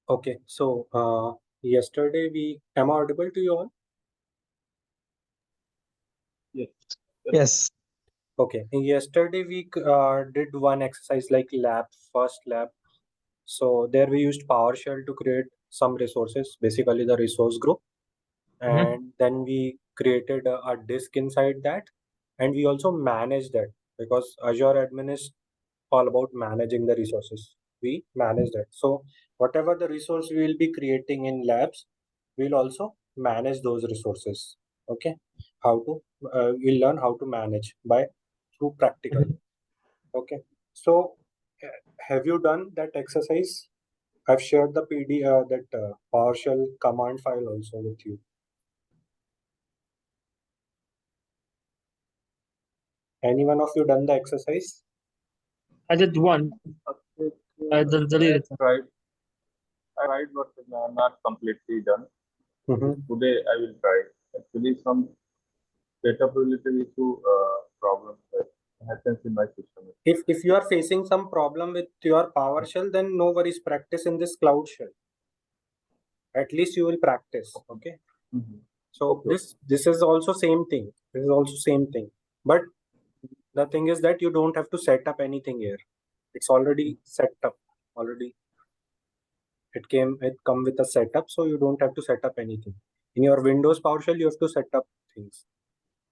Okay, so yesterday am I audible to you all? Yes. Yes. Okay, yesterday we did one exercise like first lab. So there we used PowerShell to create some resources, basically the resource group, and then we created a disk inside that, and we also managed that because Azure admin is all about managing the resources. We manage that. So whatever the resource we will be creating in labs, we'll also manage those resources. Okay, how to we'll learn how to manage by through practical. Okay, so have you done that exercise? I've shared the PD that PowerShell command file also with you. Any one of you done the exercise? I did one. Okay, I deleted it. tried, but not completely done. Mm-hmm. Today I will try. Actually, some data related issue problem that happens in my system. If you are facing some problem with your PowerShell, then no worries. Practice in this Cloud Shell. At least you will practice. Okay. Mhm. So Okay. this is also same thing. This is also same thing. But the thing is that you don't have to set up anything here. It's already set up. Already it come with a setup, so you don't have to set up anything. In your Windows PowerShell, you have to set up things.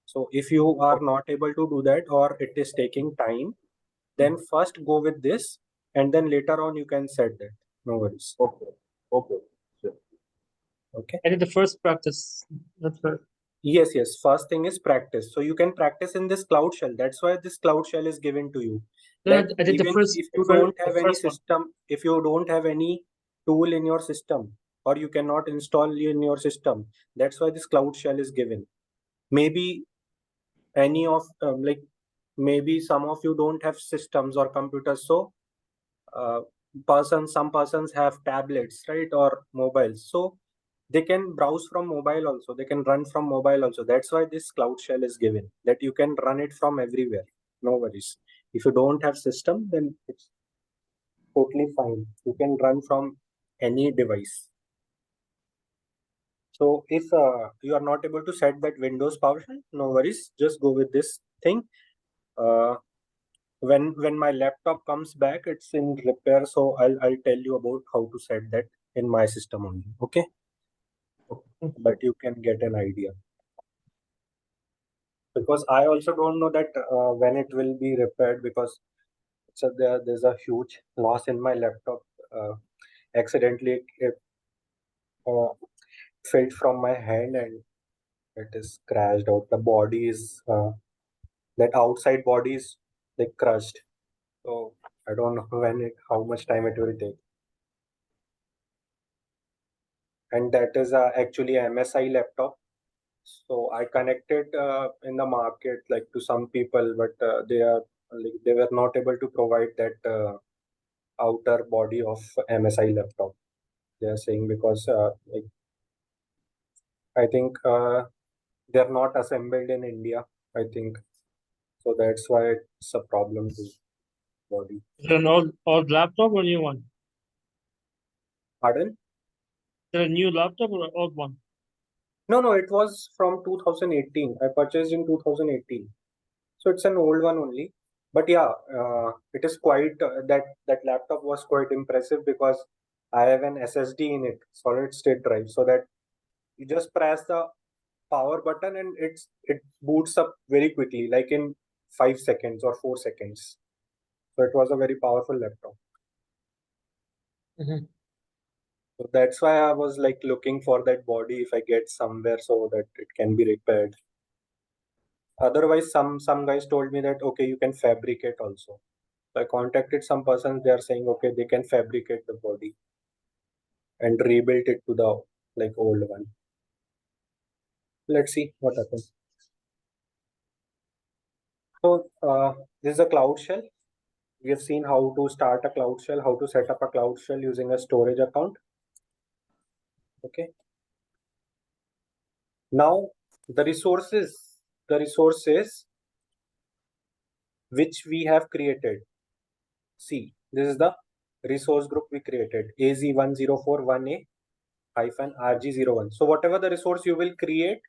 So if you are not able to do that or it is taking time, then first go with this and then later on you can set that. No worries. Okay. Okay. Sure. Okay. I did the first practice. That's right. Yes. First thing is practice. So you can practice in this Cloud Shell. That's why this Cloud Shell is given to you. No, That I did the even first. if you The don't have any first one. system, if you don't have any tool in your system, or you cannot install in your system, that's why this Cloud Shell is given. Maybe any of maybe some of you don't have systems or computers, so uh, some persons have tablets, right, or mobiles, so they can browse from mobile also, they can run from mobile also. That's why this Cloud Shell is given, that you can run it from everywhere. No worries. If you don't have system, then it's totally fine, you can run from any device. So if you are not able to set that Windows PowerShell, no worries, just go with this thing. uh, when my laptop comes back, it's in repair, so I'll tell you about how to set that in my system only. Okay, but you can get an idea, because I also don't know that when it will be repaired, because there's a huge loss in my laptop. Accidentally it uh, fell from my hand and it is crashed out. The body is that outside body is like crushed, so I don't know how much time it will take. And that is actually a MSI laptop. So I connected in the market like to some people, but they were not able to provide that outer body of MSI laptop. They are saying because like I think they're not assembled in India. I think so. That's why it's a problem to body. Is it an old laptop or a new one? Pardon? Is it a new laptop or an old one? No. It was from 2018. I purchased in 2018. So it's an old one only. But yeah, it is quite that laptop was quite impressive because I have an SSD in it, solid state drive, so that you just press the power button and it boots up very quickly, like in 5 seconds or 4 seconds. So it was a very powerful laptop. Mhm. So that's why I was like looking for that body if I get somewhere so that it can be repaired. Otherwise, some guys told me that okay, you can fabricate also. So I contacted some persons. They are saying okay, they can fabricate the body and rebuild it to the like old one. Let's see what happens. So this is a Cloud Shell. We have seen how to start a Cloud Shell, how to set up a Cloud Shell using a storage account. Okay. Now the resources which we have created. See, this is the resource group we created, AZ1041A-RG01. So whatever the resource you will create,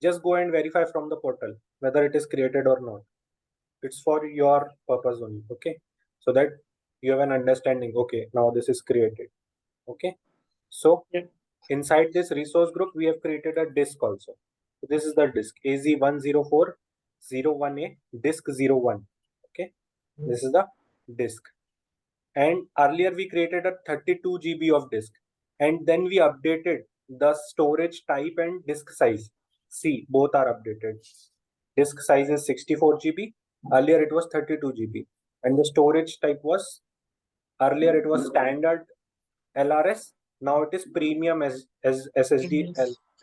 just go and verify from the portal whether it is created or not. It's for your purpose only, okay? So that you have an understanding, okay, now this is created, okay? So Yeah. inside this resource group, we have created a disk also. So this is the disk AZ104018 disk 01, okay? This is the disk. And earlier we created a 32 GB of disk, and then we updated the storage type and disk size. See, both are updated. Disk size is 64 GB. Earlier it was 32 GB, and the storage type was, earlier it was standard LRS. Now it is premium as SSD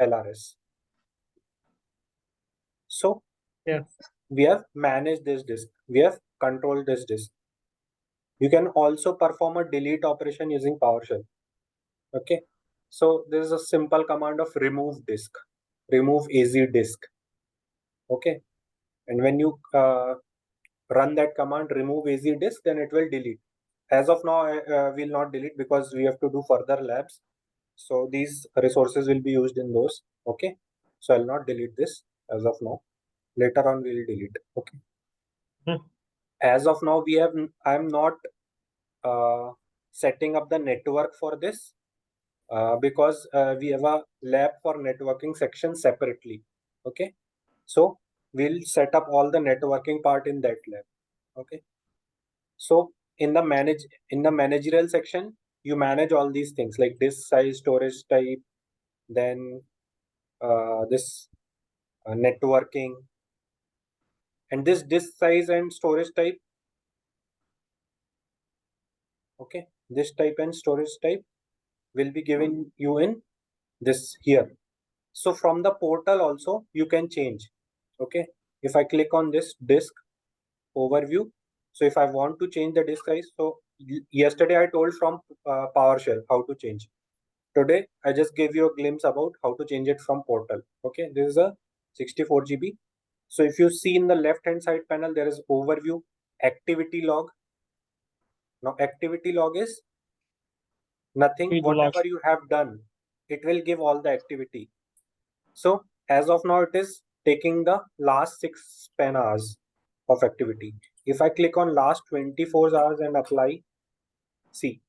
LRS. So Yeah. we have managed this disk. We have controlled this disk. You can also perform a delete operation using PowerShell. Okay. So this is a simple command of remove disk, remove AZ disk. Okay. And when you run that command, remove AZ disk, then it will delete. As of now, we'll not delete because we have to do further labs. So these resources will be used in those. Okay. So I'll not delete this as of now. Later on, we'll delete. Okay. As of now, I'm not setting up the network for this because we have a lab for networking section separately. Okay. So we'll set up all the networking part in that lab. Okay. So in the managerial section, you manage all these things like disk size, storage type, then this networking, and this disk size and storage type. Okay, this type and storage type will be given you in this here. So from the portal also you can change. Okay, if I click on this disk overview, so if I want to change the disk size, so yesterday I told from PowerShell how to change. Today I just gave you a glimpse about how to change it from portal. Okay, this is a 64 GB. So if you see in the left hand side panel, there is overview, activity log. Now activity log is nothing, Read the whatever logs. you have done, it will give all the activity. So as of now, it is taking the last 6 span hours of activity. If I click on last 24 hours and apply, see,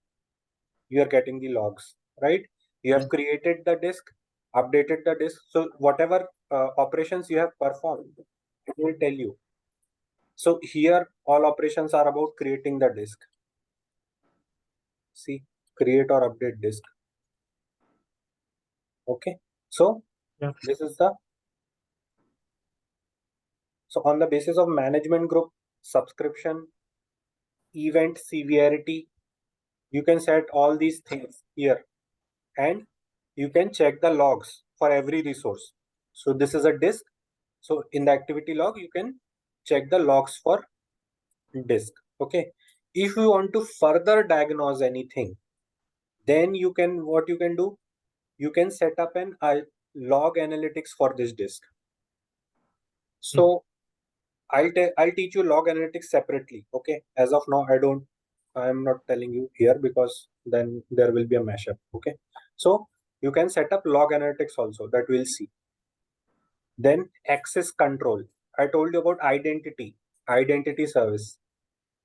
you are getting the logs, right? You have created the disk, updated the disk. So whatever operations you have performed, it will tell you. So here all operations are about creating the disk. See, create or update disk. Okay. So Yeah. this is the, so on the basis of management group, subscription, event severity, you can set all these things here, and you can check the logs for every resource. So this is a disk. So in the activity log, you can check the logs for disk. Okay. If you want to further diagnose anything, then you can, what you can do, you can set up an log analytics for this disk. So I'll teach you log analytics separately. Okay. As of now, I'm not telling you here because then there will be a mashup. Okay. So you can set up log analytics also, that we'll see. Then access control. I told you about identity service,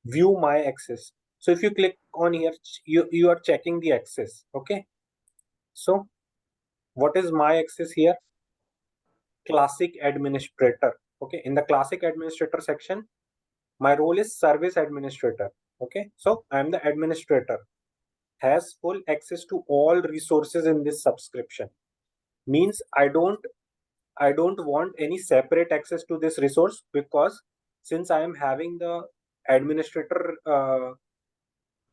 view my access. So if you click on here, you are checking the access. Okay. So what is my access here? Classic administrator. Okay. In the classic administrator section, my role is service administrator. Okay. So I'm the administrator, has full access to all resources in this subscription. Means I don't want any separate access to this resource, because since I am having the administrator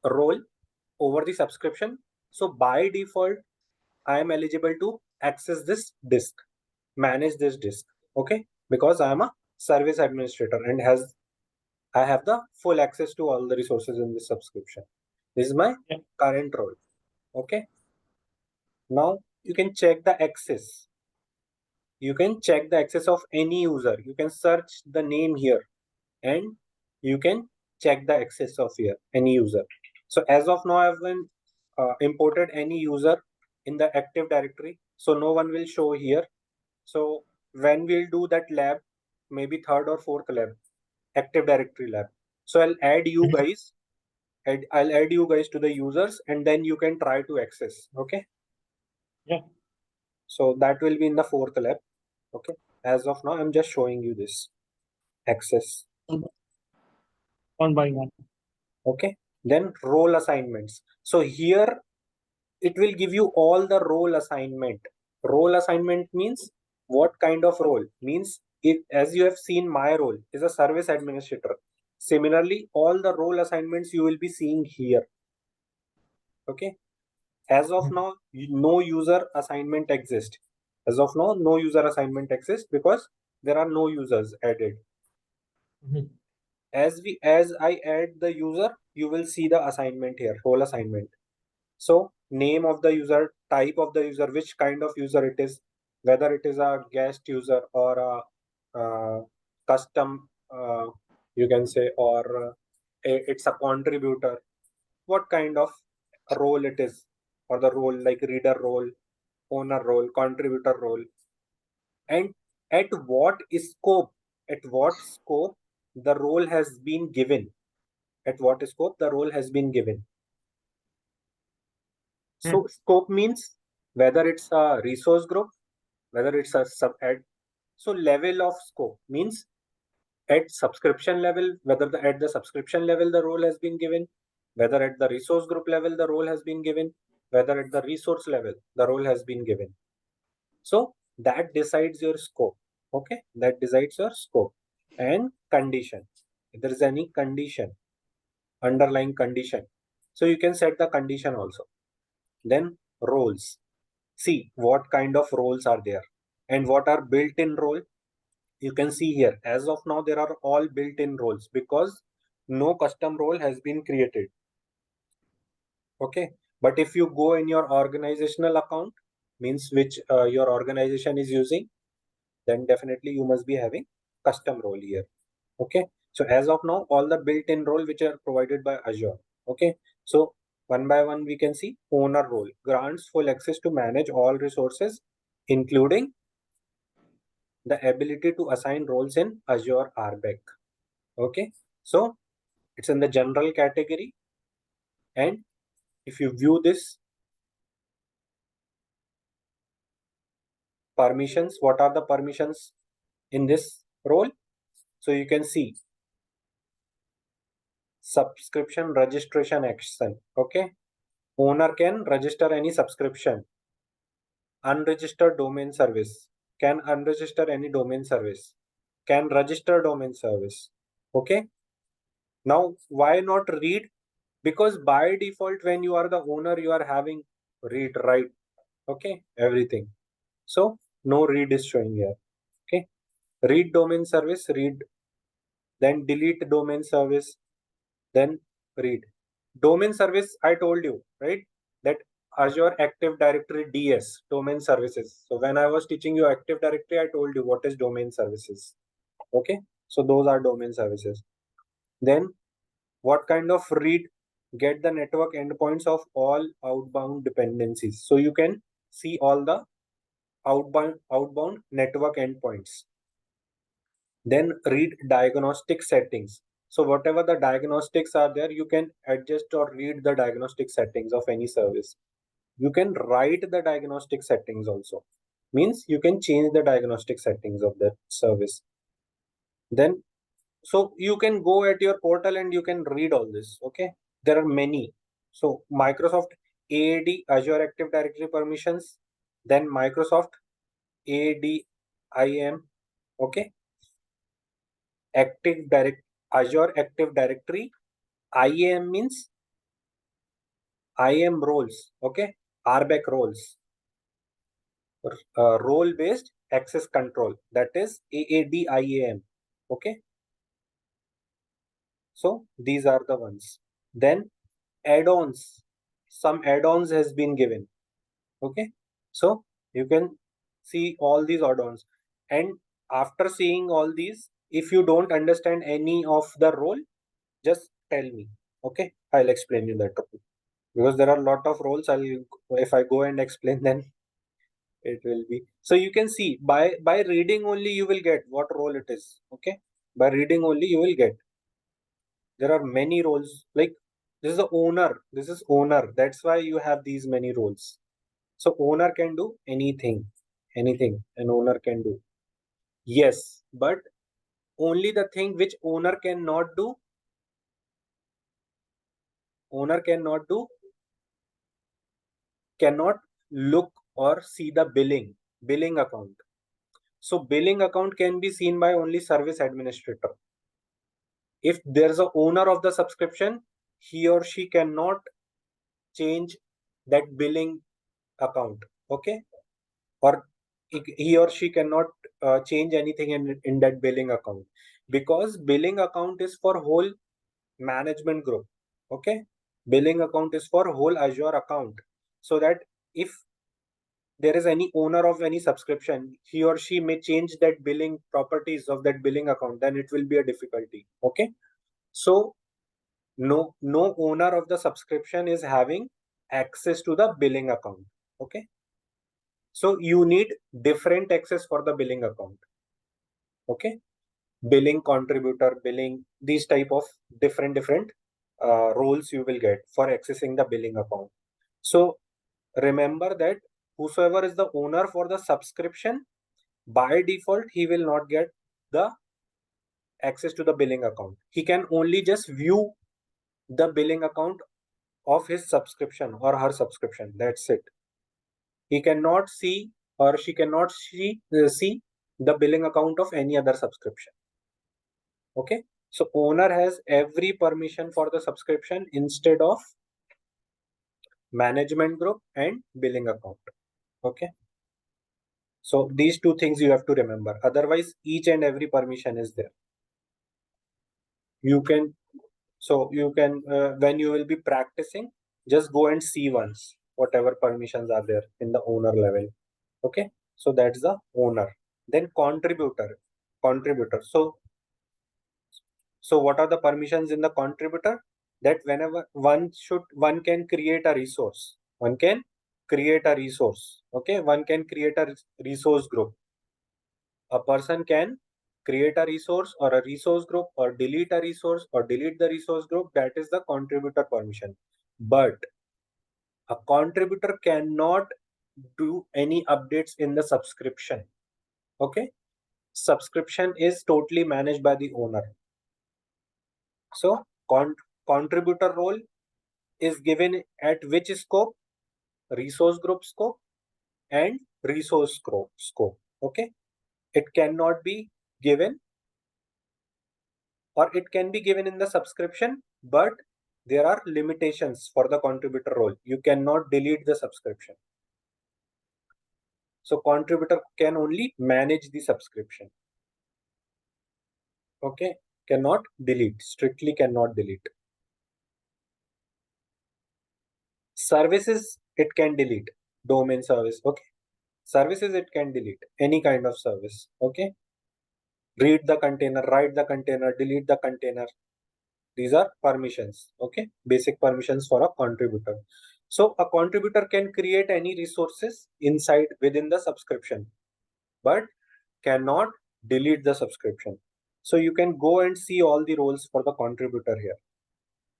role over the subscription, so by default I am eligible to access this disk, manage this disk. Okay, because I am a service administrator and I have the full access to all the resources in this subscription. This is my current role. Okay, now you can check the access. You can check the access of any user. You can search the name here and you can check the access of here, any user. So as of now, I've been imported any user in the Active Directory. So no one will show here. So when we'll do that lab, maybe third or fourth lab, Active Directory lab. So I'll add you guys. I'll add you guys to the users, and then you can try to access. Okay. Yeah. So that will be in the fourth lab. Okay. As of now, I'm just showing you this access. One by one. Okay. Then role assignments. So here it will give you all the role assignment. Role assignment means what kind of role? Means if, as you have seen, my role is a service administrator. Similarly, all the role assignments you will be seeing here. Okay. As of now, no user assignment exists. As of now, no user assignment exists because there are no users added. Mhm. As I add the user, you will see the assignment here, role assignment. So name of the user, type of the user, which kind of user it is, whether it is a guest user or a custom, you can say, or it's a contributor, what kind of role it is, or the role like reader role, owner role, contributor role, and at what scope the role has been given, at what scope the role has been given. So scope means whether it's a resource group, whether it's a sub-ad. So level of scope means at subscription level, whether at the subscription level the role has been given, whether at the resource group level the role has been given, whether at the resource level the role has been given. So that decides your scope. Okay, that decides your scope. And condition. If there is any condition, underlying condition, so you can set the condition also. Then roles. See what kind of roles are there and what are built-in role. You can see here, as of now, there are all built-in roles because no custom role has been created. Okay, but if you go in your organizational account, means which your organization is using, then definitely you must be having custom role here. Okay, so as of now, all the built-in role which are provided by Azure. Okay, so one by one we can see owner role grants full access to manage all resources, including the ability to assign roles in Azure RBAC. Okay, so it's in the general category, and if you view this permissions, what are the permissions in this role? So you can see subscription registration action. Okay, owner can register any subscription. Unregistered domain service can unregister any domain service, can register domain service. Okay, now why not read? Because by default when you are the owner you are having read, write, okay, everything. So no read is showing here. Okay, read domain service, read, then delete domain service, then read domain service. I told you, right, that Azure Active Directory DS, domain services. So when I was teaching you Active Directory, I told you what is domain services. Okay, so those are domain services. Then what kind of read? Get the network endpoints of all outbound dependencies. So you can see all the outbound network endpoints. Then read diagnostic settings. So whatever the diagnostics are there, you can adjust or read the diagnostic settings of any service. You can write the diagnostic settings also. Means you can change the diagnostic settings of that service. Then, so you can go at your portal and you can read all this. Okay, there are many. So Microsoft AAD, Azure Active Directory permissions, then Microsoft ADIM. Okay, Azure Active Directory. IAM means IAM roles. Okay, RBAC roles, role based access control, that is AADIAM. Okay, so these are the ones. Then add-ons, some add-ons has been given. Okay, so you can see all these add-ons, and after seeing all these, if you don't understand any of the role, just tell me. Okay, I'll explain you that role because there are a lot of roles. If I go and explain, then it will be. So you can see by reading only you will get what role it is. Okay, by reading only you will get. There are many roles. Like this is the owner. This is owner. That's why you have these many roles. So owner can do anything, anything an owner can do. Yes, but only the thing which owner cannot do, cannot look or see the billing account. So billing account can be seen by only service administrator. If there's a owner of the subscription, he or she cannot change that billing account. Okay, or he or she cannot change anything in that billing account, because billing account is for whole management group. Okay, billing account is for whole Azure account, so that if there is any owner of any subscription, he or she may change that billing properties of that billing account, then it will be a difficulty. Okay, so no owner of the subscription is having access to the billing account. Okay, so you need different access for the billing account. Okay, billing contributor, billing, these type of different roles you will get for accessing the billing account. So remember that whosoever is the owner for the subscription, by default he will not get the access to the billing account. He can only just view the billing account of his subscription or her subscription. That's it. He cannot see or she cannot see the billing account of any other subscription. Okay, so owner has every permission for the subscription instead of management group and billing account. Okay, so these two things you have to remember, otherwise each and every permission is there. You can when you will be practicing, just go and see once whatever permissions are there in the owner level. Okay, so that's the owner. Then contributor. So what are the permissions in the contributor? That whenever one can create a resource. One can create a resource. Okay, one can create a resource group. A person can create a resource or a resource group or delete a resource or delete the resource group. That is the contributor permission. But a contributor cannot do any updates in the subscription. Okay, subscription is totally managed by the owner. So contributor role is given at which scope? Resource group scope and resource scope. Okay, it cannot be given, or it can be given in the subscription, but there are limitations for the contributor role. You cannot delete the subscription. So contributor can only manage the subscription. Okay, cannot delete, strictly cannot delete. Services it can delete, domain service. Okay, services it can delete, any kind of service. Okay, read the container, write the container, delete the container. These are permissions. Okay, basic permissions for a contributor. So a contributor can create any resources inside within the subscription, but cannot delete the subscription. So you can go and see all the roles for the contributor here,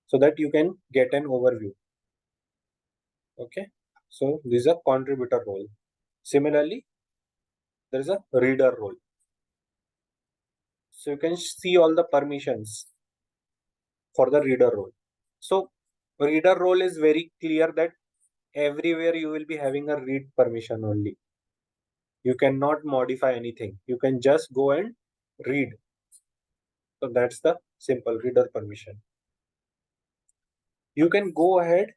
so that you can get an overview. Okay, so this is a contributor role. Similarly, there is a reader role. So you can see all the permissions for the reader role. So reader role is very clear that everywhere you will be having a read permission only. You cannot modify anything. You can just go and read. So that's the simple reader permission. You can go ahead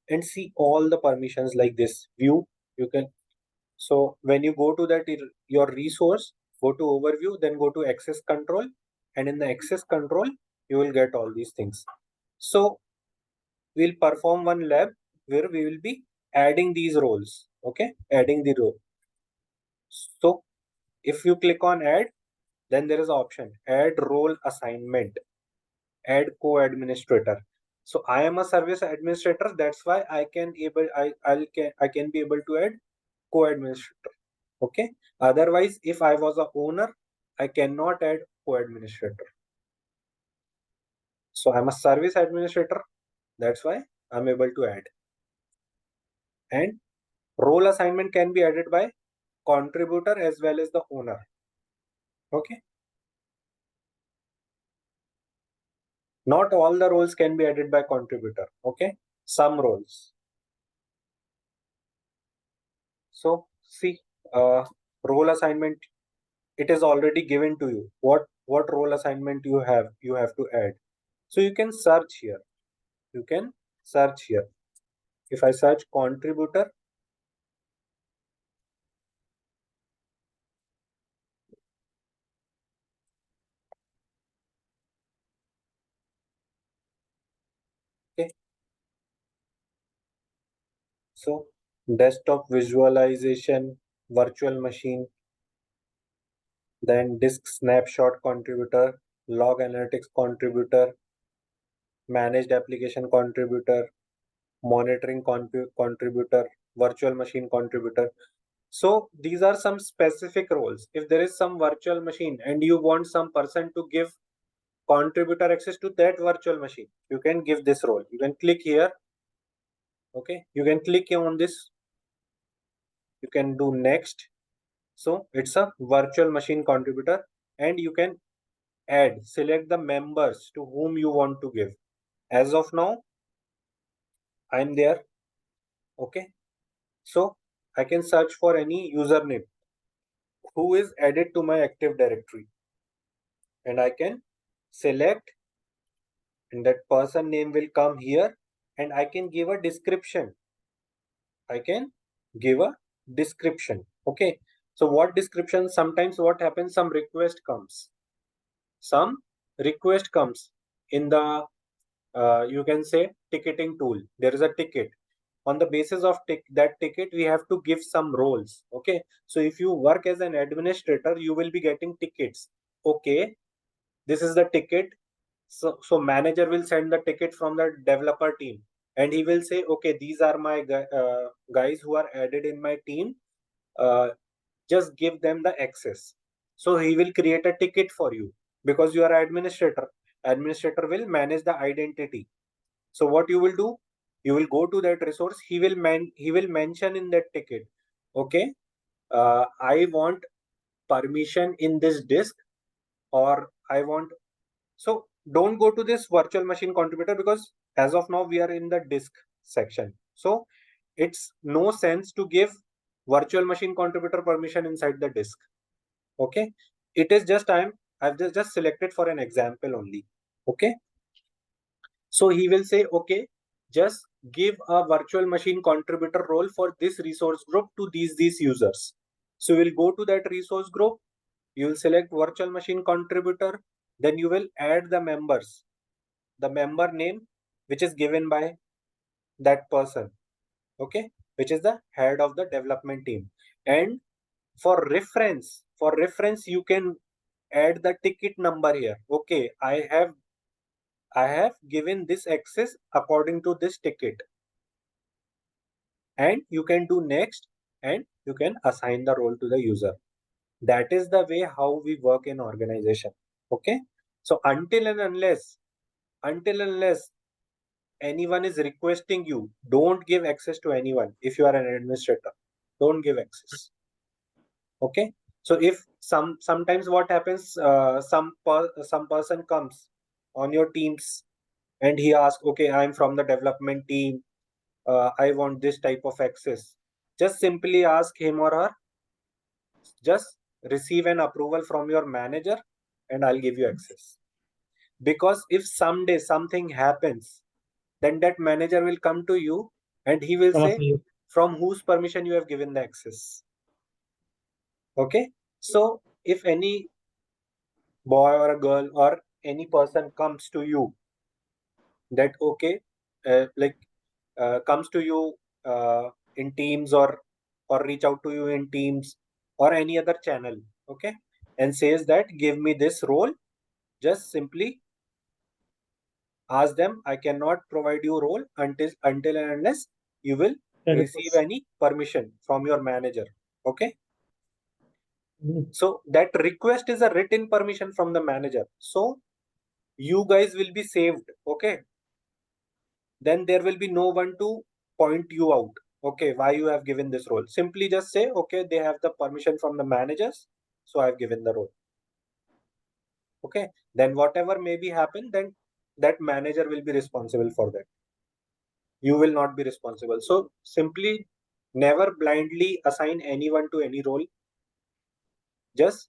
and see all the permissions like this view. You can, so when you go to that your resource, go to overview, then go to access control, and in the access control you will get all these things. So we'll perform one lab where we will be adding these roles. Okay, adding the role. So if you click on add, then there is an option add role assignment, add co-administrator. So I am a service administrator. That's why I can be able to add co-administrator. Okay. Otherwise, if I was a owner, I cannot add co-administrator. So I'm a service administrator. That's why I'm able to add. And role assignment can be added by contributor as well as the owner. Okay. Not all the roles can be added by contributor. Okay. Some roles. So see, role assignment, it is already given to you. What role assignment you have to add. So you can search here. You can search here. If I search contributor, okay. So desktop visualization, virtual machine, then disk snapshot contributor, log analytics contributor, managed application contributor, monitoring contributor, virtual machine contributor. So these are some specific roles. If there is some virtual machine and you want some person to give contributor access to that virtual machine, you can give this role. You can click here. Okay, you can click on this. You can do next. So it's a virtual machine contributor, and you can select the members to whom you want to give. As of now, I'm there. Okay, so I can search for any username who is added to my Active Directory, and I can select, and that person name will come here, and I can give a description. I can give a description. Okay, so what description? Sometimes what happens, some request comes in the you can say ticketing tool. There is a ticket. On the basis of that ticket, we have to give some roles. Okay, so if you work as an administrator, you will be getting tickets. Okay, this is the ticket. So manager will send the ticket from the developer team, and he will say, okay, these are my guys who are added in my team. Just give them the access. So he will create a ticket for you because you are administrator. Administrator will manage the identity. So what you will do, you will go to that resource. He will mention in that ticket, okay, I want permission in this disk, or I want. So don't go to this virtual machine contributor, because as of now we are in the disk section. So it's no sense to give virtual machine contributor permission inside the disk. Okay, it is just I've just selected for an example only. Okay, so he will say, okay, just give a virtual machine contributor role for this resource group to these users. So we'll go to that resource group. You will select virtual machine contributor. Then you will add the members, the member name, which is given by that person. Okay, which is the head of the development team. And for reference, you can add the ticket number here. Okay, I have given this access according to this ticket, and you can do next, and you can assign the role to the user. That is the way how we work in organization. Okay, so until and unless anyone is requesting you, don't give access to anyone. If you are an administrator, don't give access. Okay, so if sometimes what happens, some person comes on your teams and he asks, okay, I'm from the development team, I want this type of access. Just simply ask him or her, just receive an approval from your manager and I'll give you access. Because if someday something happens, then that manager will come to you and he will say, from whose permission you have given the access. Okay, so if any boy or a girl or any person comes to you, that okay, comes to you in Teams, or reach out to you in Teams or any other channel, okay, and says that give me this role, just simply Ask them, I cannot provide you role until and unless you will Then it receive was- any permission from your manager. Okay. Mhm. So that request is a written permission from the manager. So you guys will be saved. Okay. Then there will be no one to point you out. Okay, why you have given this role. Simply just say, okay, they have the permission from the managers, so I've given the role. Okay. Then whatever may be happen, then that manager will be responsible for that. You will not be responsible. So simply never blindly assign anyone to any role. Just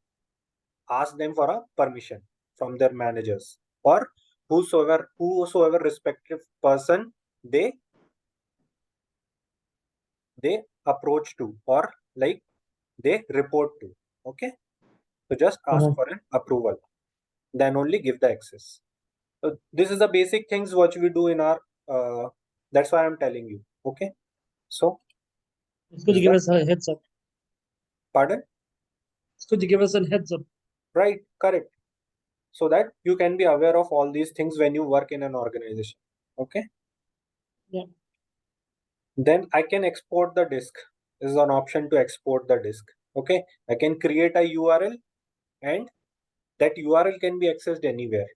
ask them for a permission from their managers or whosoever respective person they approach to or like they report to. Okay. So just ask for an approval. Then only give the access. So this is the basic things what we do in our that's why I'm telling you. Okay. So Could you give us a heads up? pardon? Could you give us a heads up? Right, correct. So that you can be aware of all these things when you work in an organization. Okay. Yeah. Then I can export the disk. This is an option to export the disk. Okay. I can create a URL and that URL can be accessed anywhere.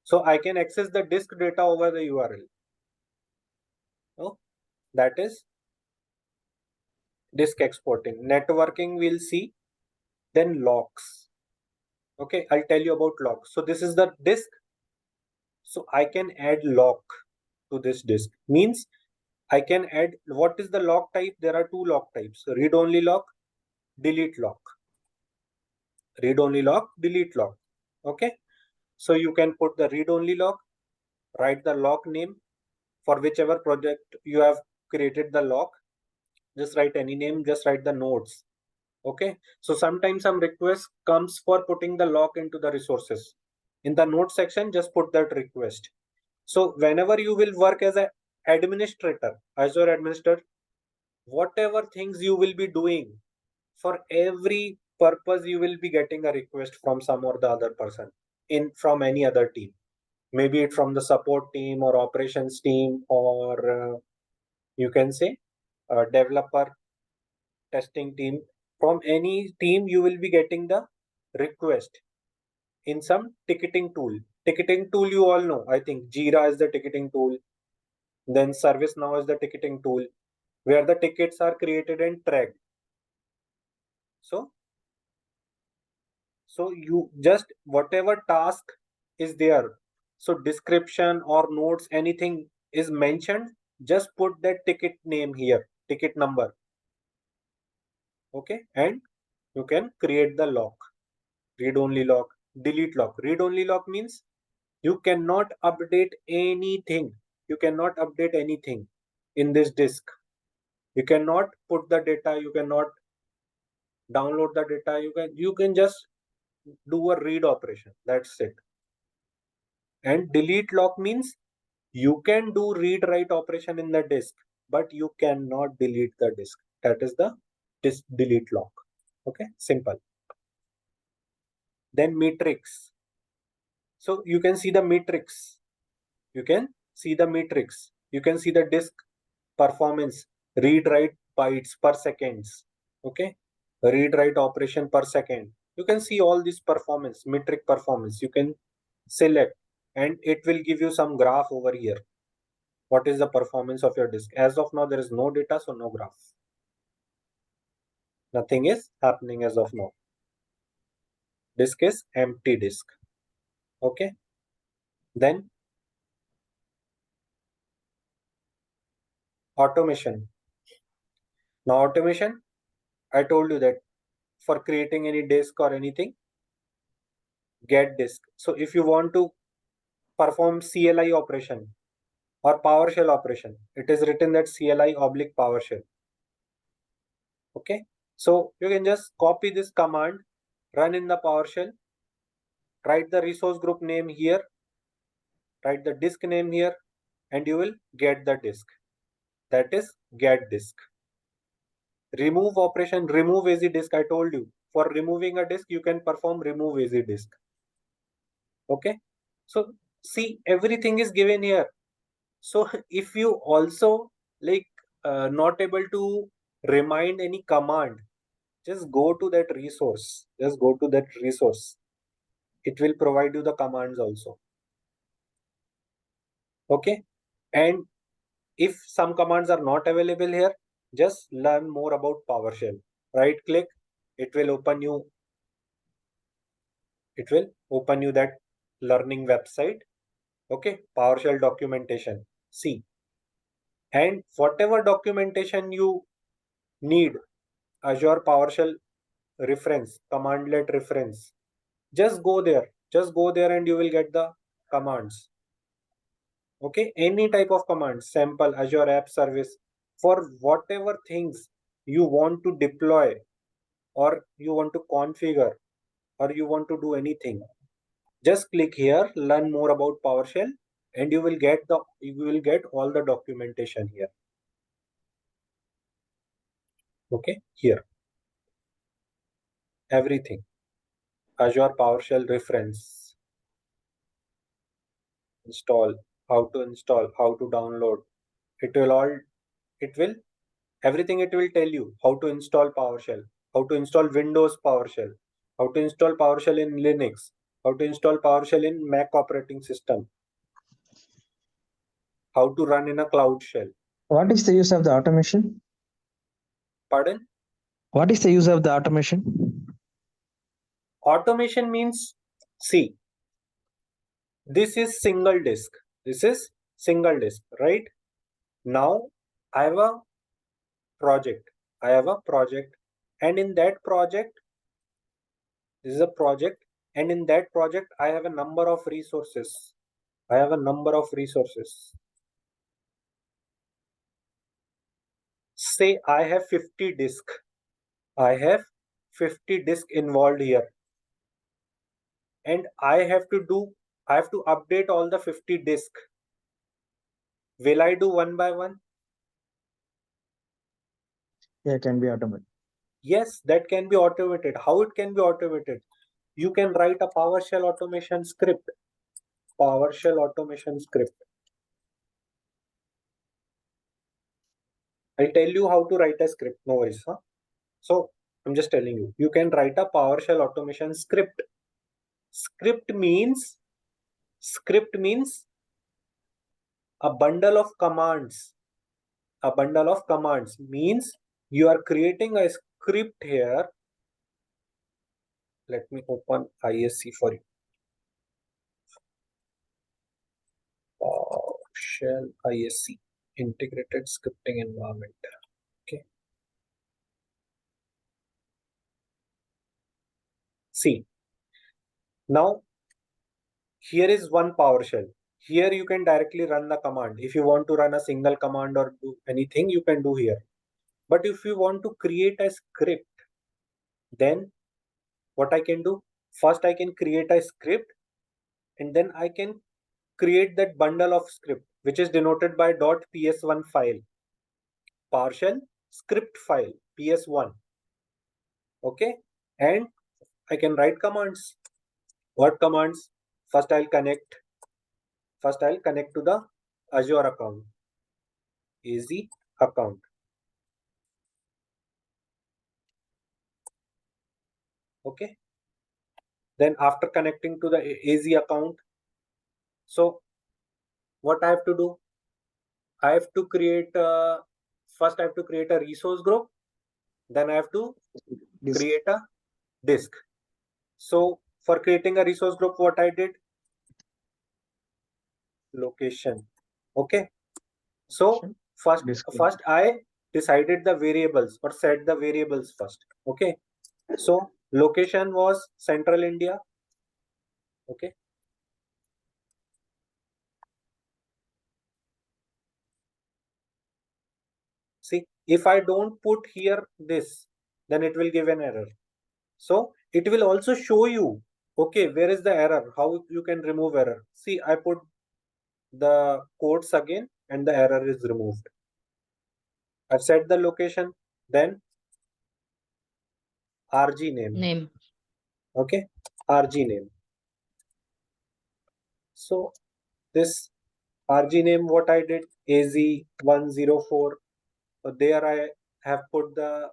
So I can access the disk data over the URL. Oh, that is disk exporting. Networking we'll see. Then locks. Okay, I'll tell you about locks. So this is the disk. So I can add lock to this disk. Means I can add, what is the lock type? There are two lock types, read only lock, delete lock. Read only lock, delete lock. Okay. So you can put the read only lock, write the lock name for whichever project you have created the lock. Just write any name, just write the nodes. Okay. So sometimes some request comes for putting the lock into the resources. In the node section, just put that request. So whenever you will work as an administrator, Azure administrator, whatever things you will be doing, for every purpose you will be getting a request from some or the other person in from any other team. Maybe it from the support team or operations team or you can say developer testing team. From any team you will be getting the request in some ticketing tool. Ticketing tool you all know. I think Jira is the ticketing tool. Then ServiceNow is the ticketing tool where the tickets are created and tracked. So you just whatever task is there. So description or notes, anything is mentioned, just put that ticket name here, ticket number. Okay, and you can create the lock. Read only lock, delete lock. Read only lock means you cannot update anything. You cannot update anything in this disk. You cannot put the data, you cannot download the data, you can just do a read operation. That's it. And delete lock means you can do read write operation in the disk, but you cannot delete the disk. That is the disk delete lock. Okay, simple. Then matrix. So you can see the matrix. You can see the matrix. You can see the disk performance, read write bytes per seconds. Okay, read write operation per second. You can see all this performance, metric performance. You can select and it will give you some graph over here. What is the performance of your disk? As of now, there is no data, so no graph. Nothing is happening as of now. Disk is empty disk. Okay. Then automation. Now automation, I told you that for creating any disk or anything, get disk. So if you want to perform CLI operation or PowerShell operation, it is written that CLI oblique PowerShell. Okay. So you can just copy this command, run in the PowerShell, write the resource group name here, write the disk name here, and you will get the disk. That is get disk. Remove operation, remove AZ disk. I told you for removing a disk, you can perform remove AZ disk. Okay. So See, everything is given here. So if you also not able to remind any command, just go to that resource. Just go to that resource. It will provide you the commands also. Okay. And if some commands are not available here, just learn more about PowerShell. Right click, it will open you that learning website. Okay, PowerShell documentation. See, and whatever documentation you need, Azure PowerShell reference, commandlet reference, just go there. Just go there and you will get the commands. Okay, any type of command, sample, Azure App Service, for whatever things you want to deploy or you want to configure or you want to do anything. Just click here, learn more about PowerShell, and you will get all the documentation here. Okay, here. Everything. Azure PowerShell reference. Install, how to install, how to download. Everything it will tell you how to install PowerShell, how to install Windows PowerShell, how to install PowerShell in Linux, how to install PowerShell in Mac operating system, how to run in a cloud shell. What is the use of the automation? Pardon? What is the use of the automation? Automation means, see, this is single disk. This is single disk, right? Now I have a project. And in that project, this is a project, and in that project, I have a number of resources. Say I have 50 disk. I have 50 disk involved here. And I have to update all the 50 disk. Will I do one by one? Yeah, it can be automated. Yes, that can be automated. How it can be automated? You can write a PowerShell automation script. PowerShell automation script. I'll tell you how to write a script. No worries, huh? So I'm just telling you. You can write a PowerShell automation script. Script means a bundle of commands. A bundle of commands means you are creating a script here. Let me open ISC for you. PowerShell ISC, integrated scripting environment. Okay. See, now here is one PowerShell. Here you can directly run the command. If you want to run a single command or do anything, you can do here. But if you want to create a script, then what I can do? First, I can create a script, and then I can create that bundle of script, which is denoted by .ps1 file. PowerShell script file, ps1. Okay, and I can write commands. What commands? First, I'll connect to the Azure account, AZ account. Okay. Then after connecting to the AZ account, so what I have to do? I have to create first I have to create a resource group. Then I have to create a disk. So for creating a resource group, what I did? Location. Okay. So first I decided the variables or set the variables first. Okay. So location was Central India. Okay. See, if I don't put here this, then it will give an error. So it will also show you, okay, where is the error, how you can remove error. See, I put the quotes again and the error is removed. I've set the location, then RG name. Okay, RG name. So this RG name, what I did, AZ104. So there I have put the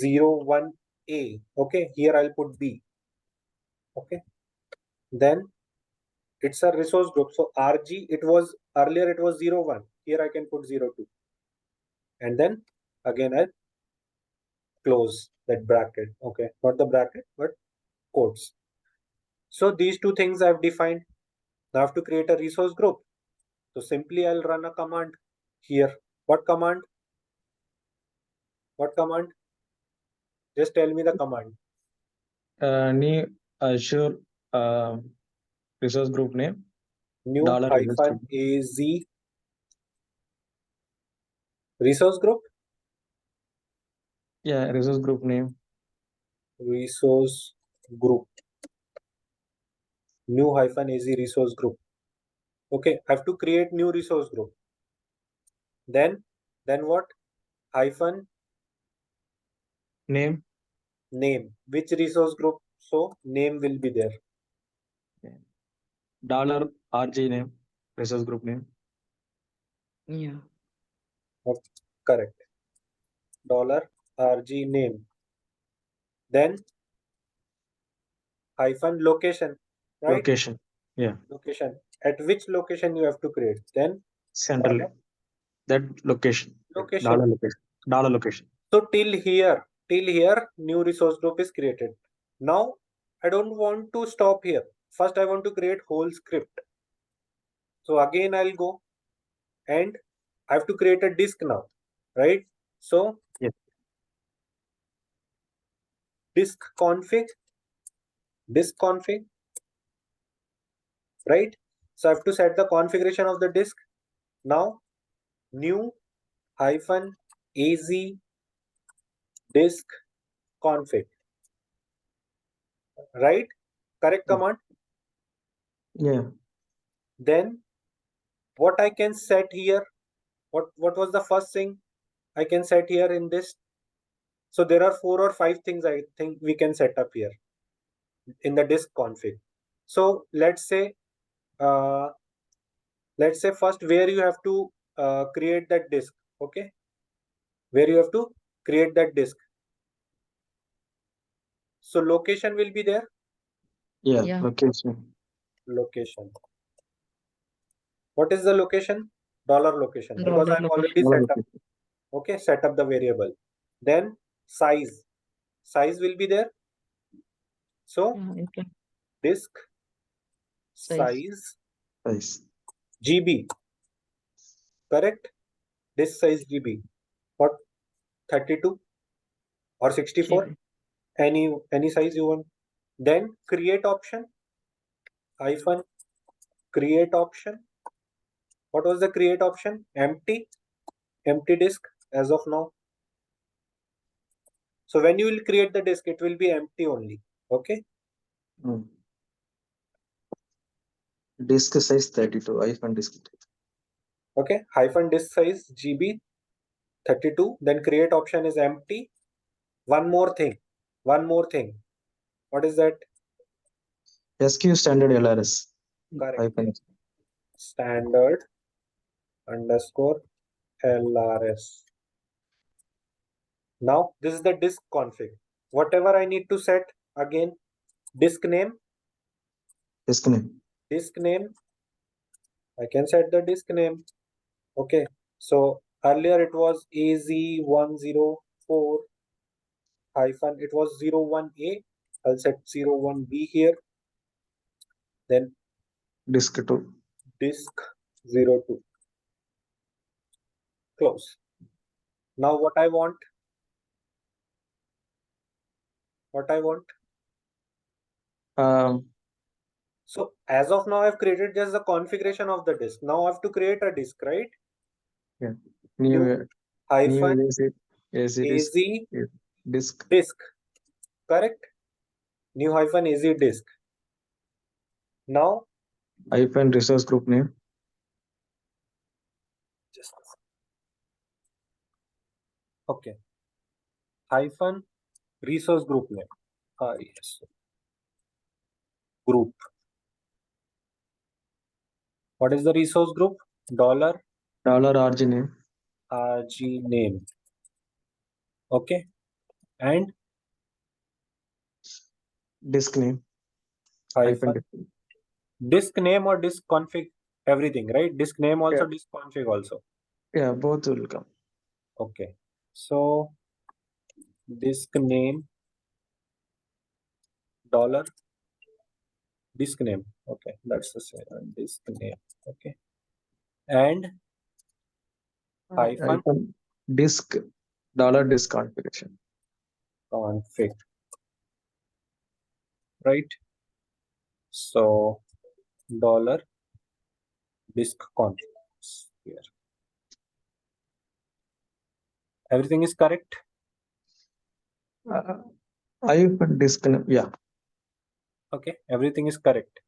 01A. Okay, here I'll put B. Okay, then it's a resource group. So RG, it was earlier it was 01. Here I can put 02. And then again I'll close that bracket. Okay, not the bracket, but quotes. So these two things I've defined. Now I have to create a resource group. So simply I'll run a command here. What command? What command? Just tell me the command. New Azure resource group name. New Dollar hyphen AZ resource group. Yeah, resource group name. Resource group. New hyphen AZ resource group. Okay, I have to create new resource group. Then what? Hyphen Name. name. Which resource group? So name will be there. Dollar RG name. Resource group name. Yeah. Correct. Dollar RG name. Then hyphen location. Right? Location. Yeah. Location. At which location you have to create? Then Central. That location. location. Dollar location. Dollar location. So till here, new resource group is created. Now I don't want to stop here. First I want to create whole script. So again I'll go and I have to create a disk now, right? So Yes. disk config, right? So I have to set the configuration of the disk. Now new hyphen AZ disk config, right? Correct command. Yeah. Then what I can set here, what was the first thing I can set here in this? So there are 4 or 5 things I think we can set up here in the disk config. So let's say first where you have to create that disk. Okay, where you have to create that disk. So location will be there. Yeah. Yeah. Location. Location. What is the location? Dollar location, because Dollar I've already Dollar set up. location. Okay, set up the variable. Then size will be there. So Yeah, you can disk size. size Size. GB, correct? Disk size GB. What? 32 or 64? GB. Any size you want. Then create option, hyphen create option. What was the create option? Empty disk as of now. So when you will create the disk, it will be empty only. Okay. Disk size 32. Hyphen disk. Okay. Hyphen disk size GB 32. Then create option is empty. One more thing. What is that? SQ standard LRS. Correct. Hyphen. Standard underscore LRS. Now this is the disk config. Whatever I need to set, again, disk name. Disk name. I can set the disk name. Okay. So earlier it was AZ104 hyphen, it was 01A. I'll set 01B here. Then Disk 2. disk 02. Close. Now what I want? So as of now, I've created just the configuration of the disk. Now I have to create a disk, right? Yeah. New New hyphen AZ AZ disk. disk. Correct? New hyphen AZ disk. Now Hyphen resource group name. just okay. Hyphen resource group name. Yes. Group. What is the resource group? Dollar $RG name. RG name. Okay. And Disk name. hyphen Disk. disk name or disk config, everything, right? Disk name also, Yeah. disk config also. Yeah, both will come. Okay. So disk name dollar disk name. Okay, that's the same. Disk name. Okay. And hyphen Disk $disk configuration. config. Right? So dollar disk config here. Everything is correct. Disk name. Yeah. Okay, everything is correct.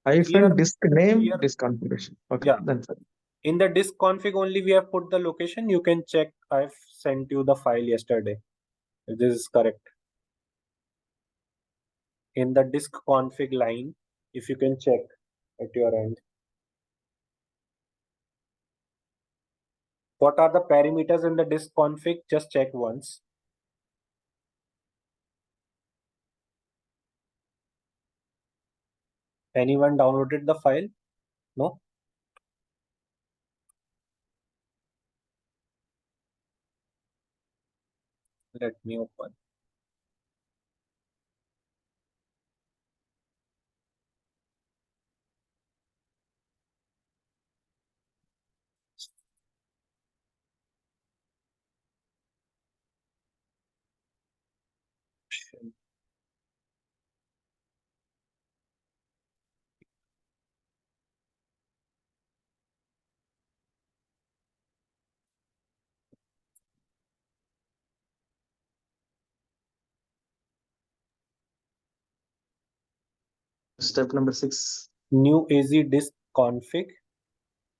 Disk name, here- disk configuration. Okay, Yeah. then fine. In the disk config only we have put the location. You can check. I've sent you the file yesterday. If this is correct. In the disk config line, if you can check at your end. What are the parameters in the disk config? Just check once. Anyone downloaded the file? No? Let me open. Step number 6. New AZ disk config,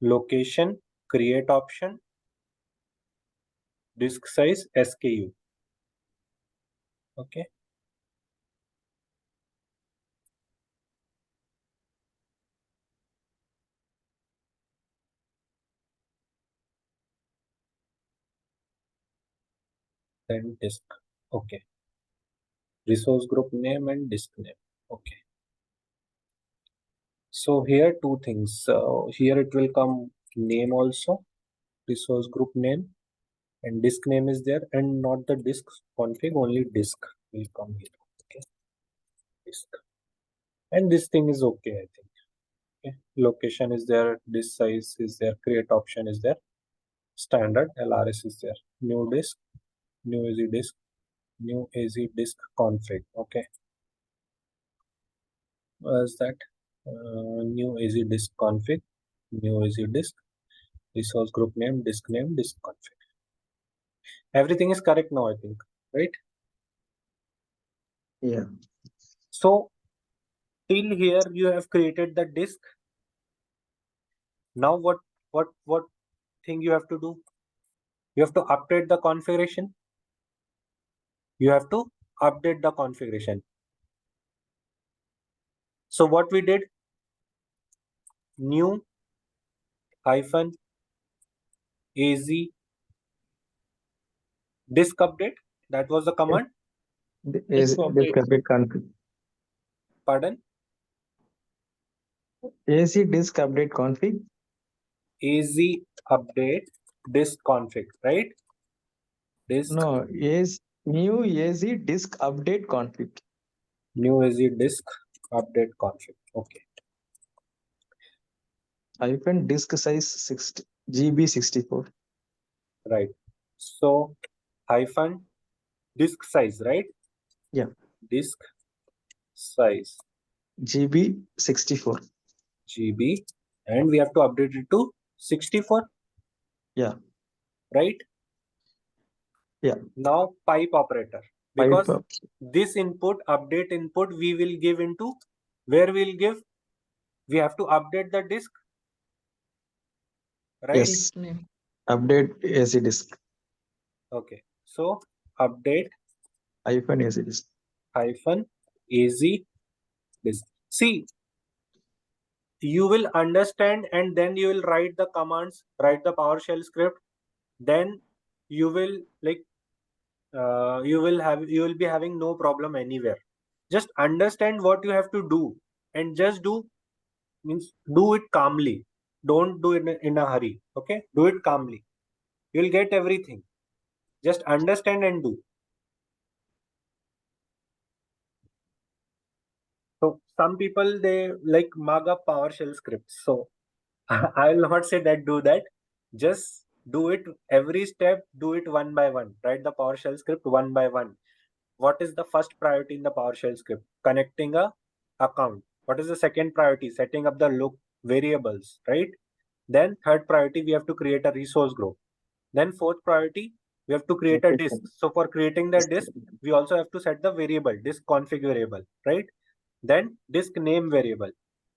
location, create option, disk size, SKU. Okay. Then disk. Okay. Resource group name and disk name. Okay. So here two things. Here it will come name also, resource group name, and disk name is there, and not the disk config, only disk will come here. Okay. Disk. And this thing is okay, I think. Okay. Location is there, disk size is there, create option is there, standard LRS is there, new disk, new AZ disk, new AZ disk config. Okay. What is that? New AZ disk config, new AZ disk, resource group name, disk config. Everything is correct now, I think, right? Yeah. So till here you have created the disk. Now what thing you have to do? You have to update the configuration. You have to update the configuration. So what we did? New hyphen AZ disk update. That was the command. Disk update config. Pardon? AC disk update config. AZ update disk config, right? Disk. No, new AZ disk update config. New AZ disk update config. Okay. Disk size 60 GB 64. Right. So hyphen disk size, right? Yeah. Disk size GB 64. GB, and we have to update it to 64. Yeah. Right? Yeah. Now pipe operator, because this input, update input, we will give into where we'll give. We have to update the disk, right? Yes. Update AC disk. Okay. So update AC disk. hyphen AZ disk. See, you will understand, and then you will write the commands, write the PowerShell script. Then you will you will be having no problem anywhere. Just understand what you have to do, and just do, means do it calmly. Don't do it in a hurry. Okay, do it calmly. You'll get everything. Just understand and do. So some people, they like mug up PowerShell scripts. So I will not say that do that. Just do it every step. Do it one by one. Write the PowerShell script one by one. What is the first priority in the PowerShell script? Connecting a account. What is the second priority? Setting up the look variables, right? Then third priority, we have to create a resource group. Then fourth priority, we have to create a disk. So for creating the disk, we also have to set the variable, disk config variable, right? Then disk name variable.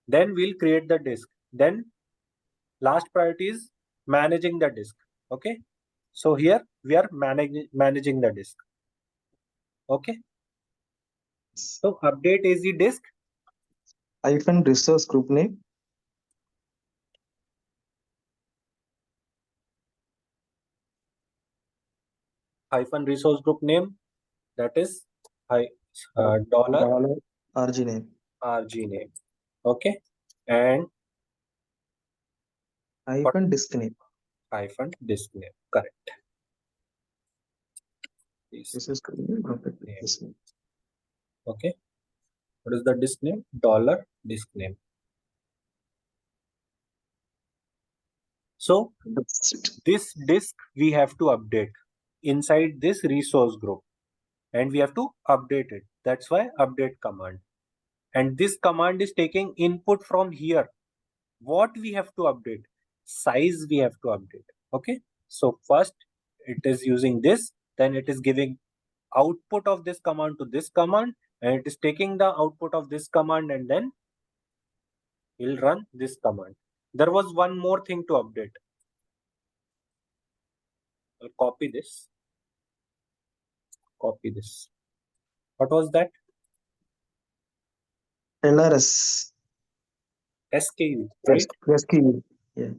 Then we'll create the disk. Then last priority is managing the disk. Okay. So here we are managing the disk. Okay. So update AZ disk. Hyphen resource group name. Hyphen resource group name, that is dollar RG name. RG name. Okay. And Hyphen disk name. hyphen disk name. Correct. This is name. Okay. What is the disk name? Dollar disk name. So this disk we have to update inside this resource group, and we have to update it. That's why update command. And this command is taking input from here. What we have to update? Size we have to update. Okay. So first it is using this, then it is giving output of this command to this command, and it is taking the output of this command, and then we'll run this command. There was one more thing to update. I'll copy this. Copy this. What was that? LRS. SKU, right? SKU. Yeah.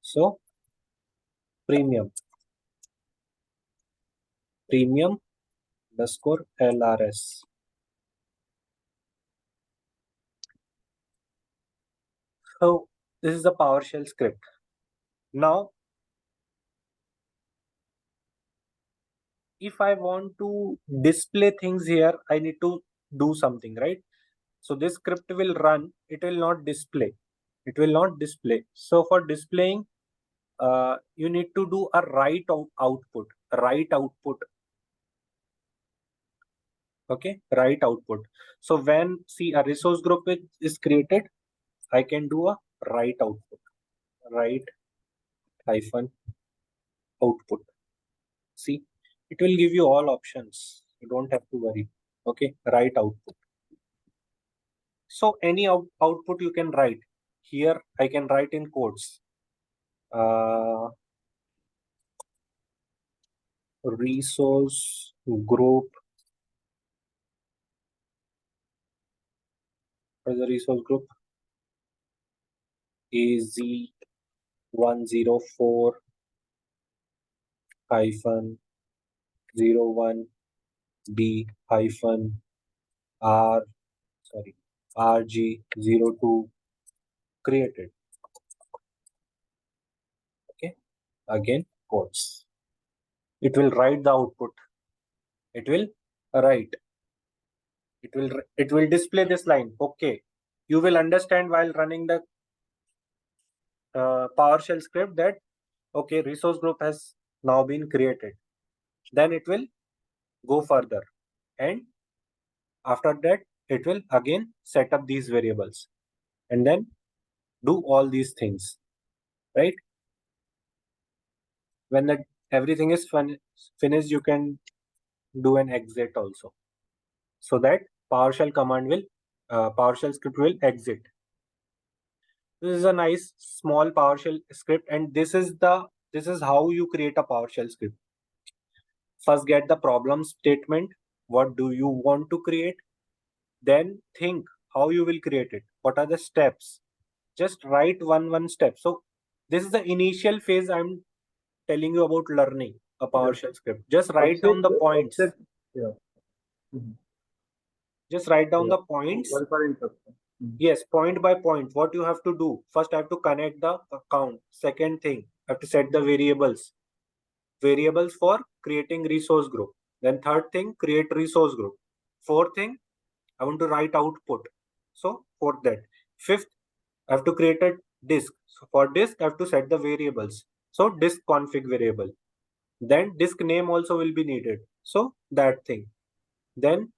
So premium underscore LRS. So this is the PowerShell script. Now, if I want to display things here, I need to do something, right? So this script will run, it will not display. It will not display. So for displaying, you need to do a write output. Okay, write output. So when a resource group is created, I can do a write output. Write hyphen output. See, it will give you all options. You don't have to worry. Okay, write output. So any output you can write. Here I can write in quotes. Resource group. What is the resource group? AZ104 hyphen 01 B hyphen RG02 created. Okay, again quotes. It will write the output. It will write. It will display this line. Okay, you will understand while running the PowerShell script that okay, resource group has now been created. Then it will go further, and after that it will again set up these variables, and then do all these things, right? When everything is finished, you can do an exit also, so that PowerShell script will exit. This is a nice small PowerShell script, and this is how you create a PowerShell script. First, get the problem statement. What do you want to create? Then think how you will create it, what are the steps. Just write one step. So this is the initial phase I'm telling you about learning a PowerShell script. Just write down the points. Yeah. Mhm. Just write down Yeah. the points. Sorry for interruption. Yes, point by point, what you have to do. First, I have to connect the account. Second thing, I have to set the variables. Variables for creating resource group. Then third thing, create resource group. Fourth thing, I want to write output. So for that. Fifth, I have to create a disk. So for disk, I have to set the variables. So disk config variable. Then disk name also will be needed. So that thing. Then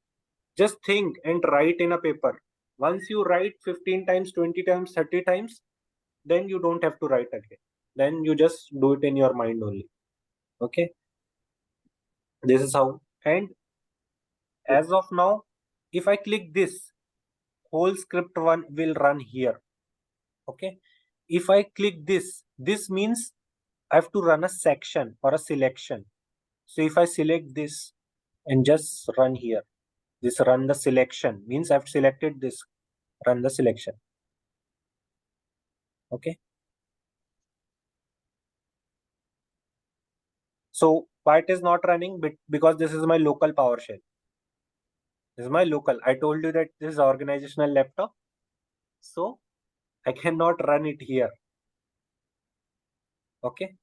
just think and write in a paper. Once you write 15 times, 20 times, 30 times, then you don't have to write again. Then you just do it in your mind only. Okay. This is how. And as of now, if I click this, whole script one will run here. Okay. If I click this, this means I have to run a section or a selection. So if I select this and just run here, this run the selection means I've selected this, run the selection. Okay. So why it is not running? Because this is my local PowerShell. This is my local. I told you that this is organizational laptop. So I cannot run it here. Okay.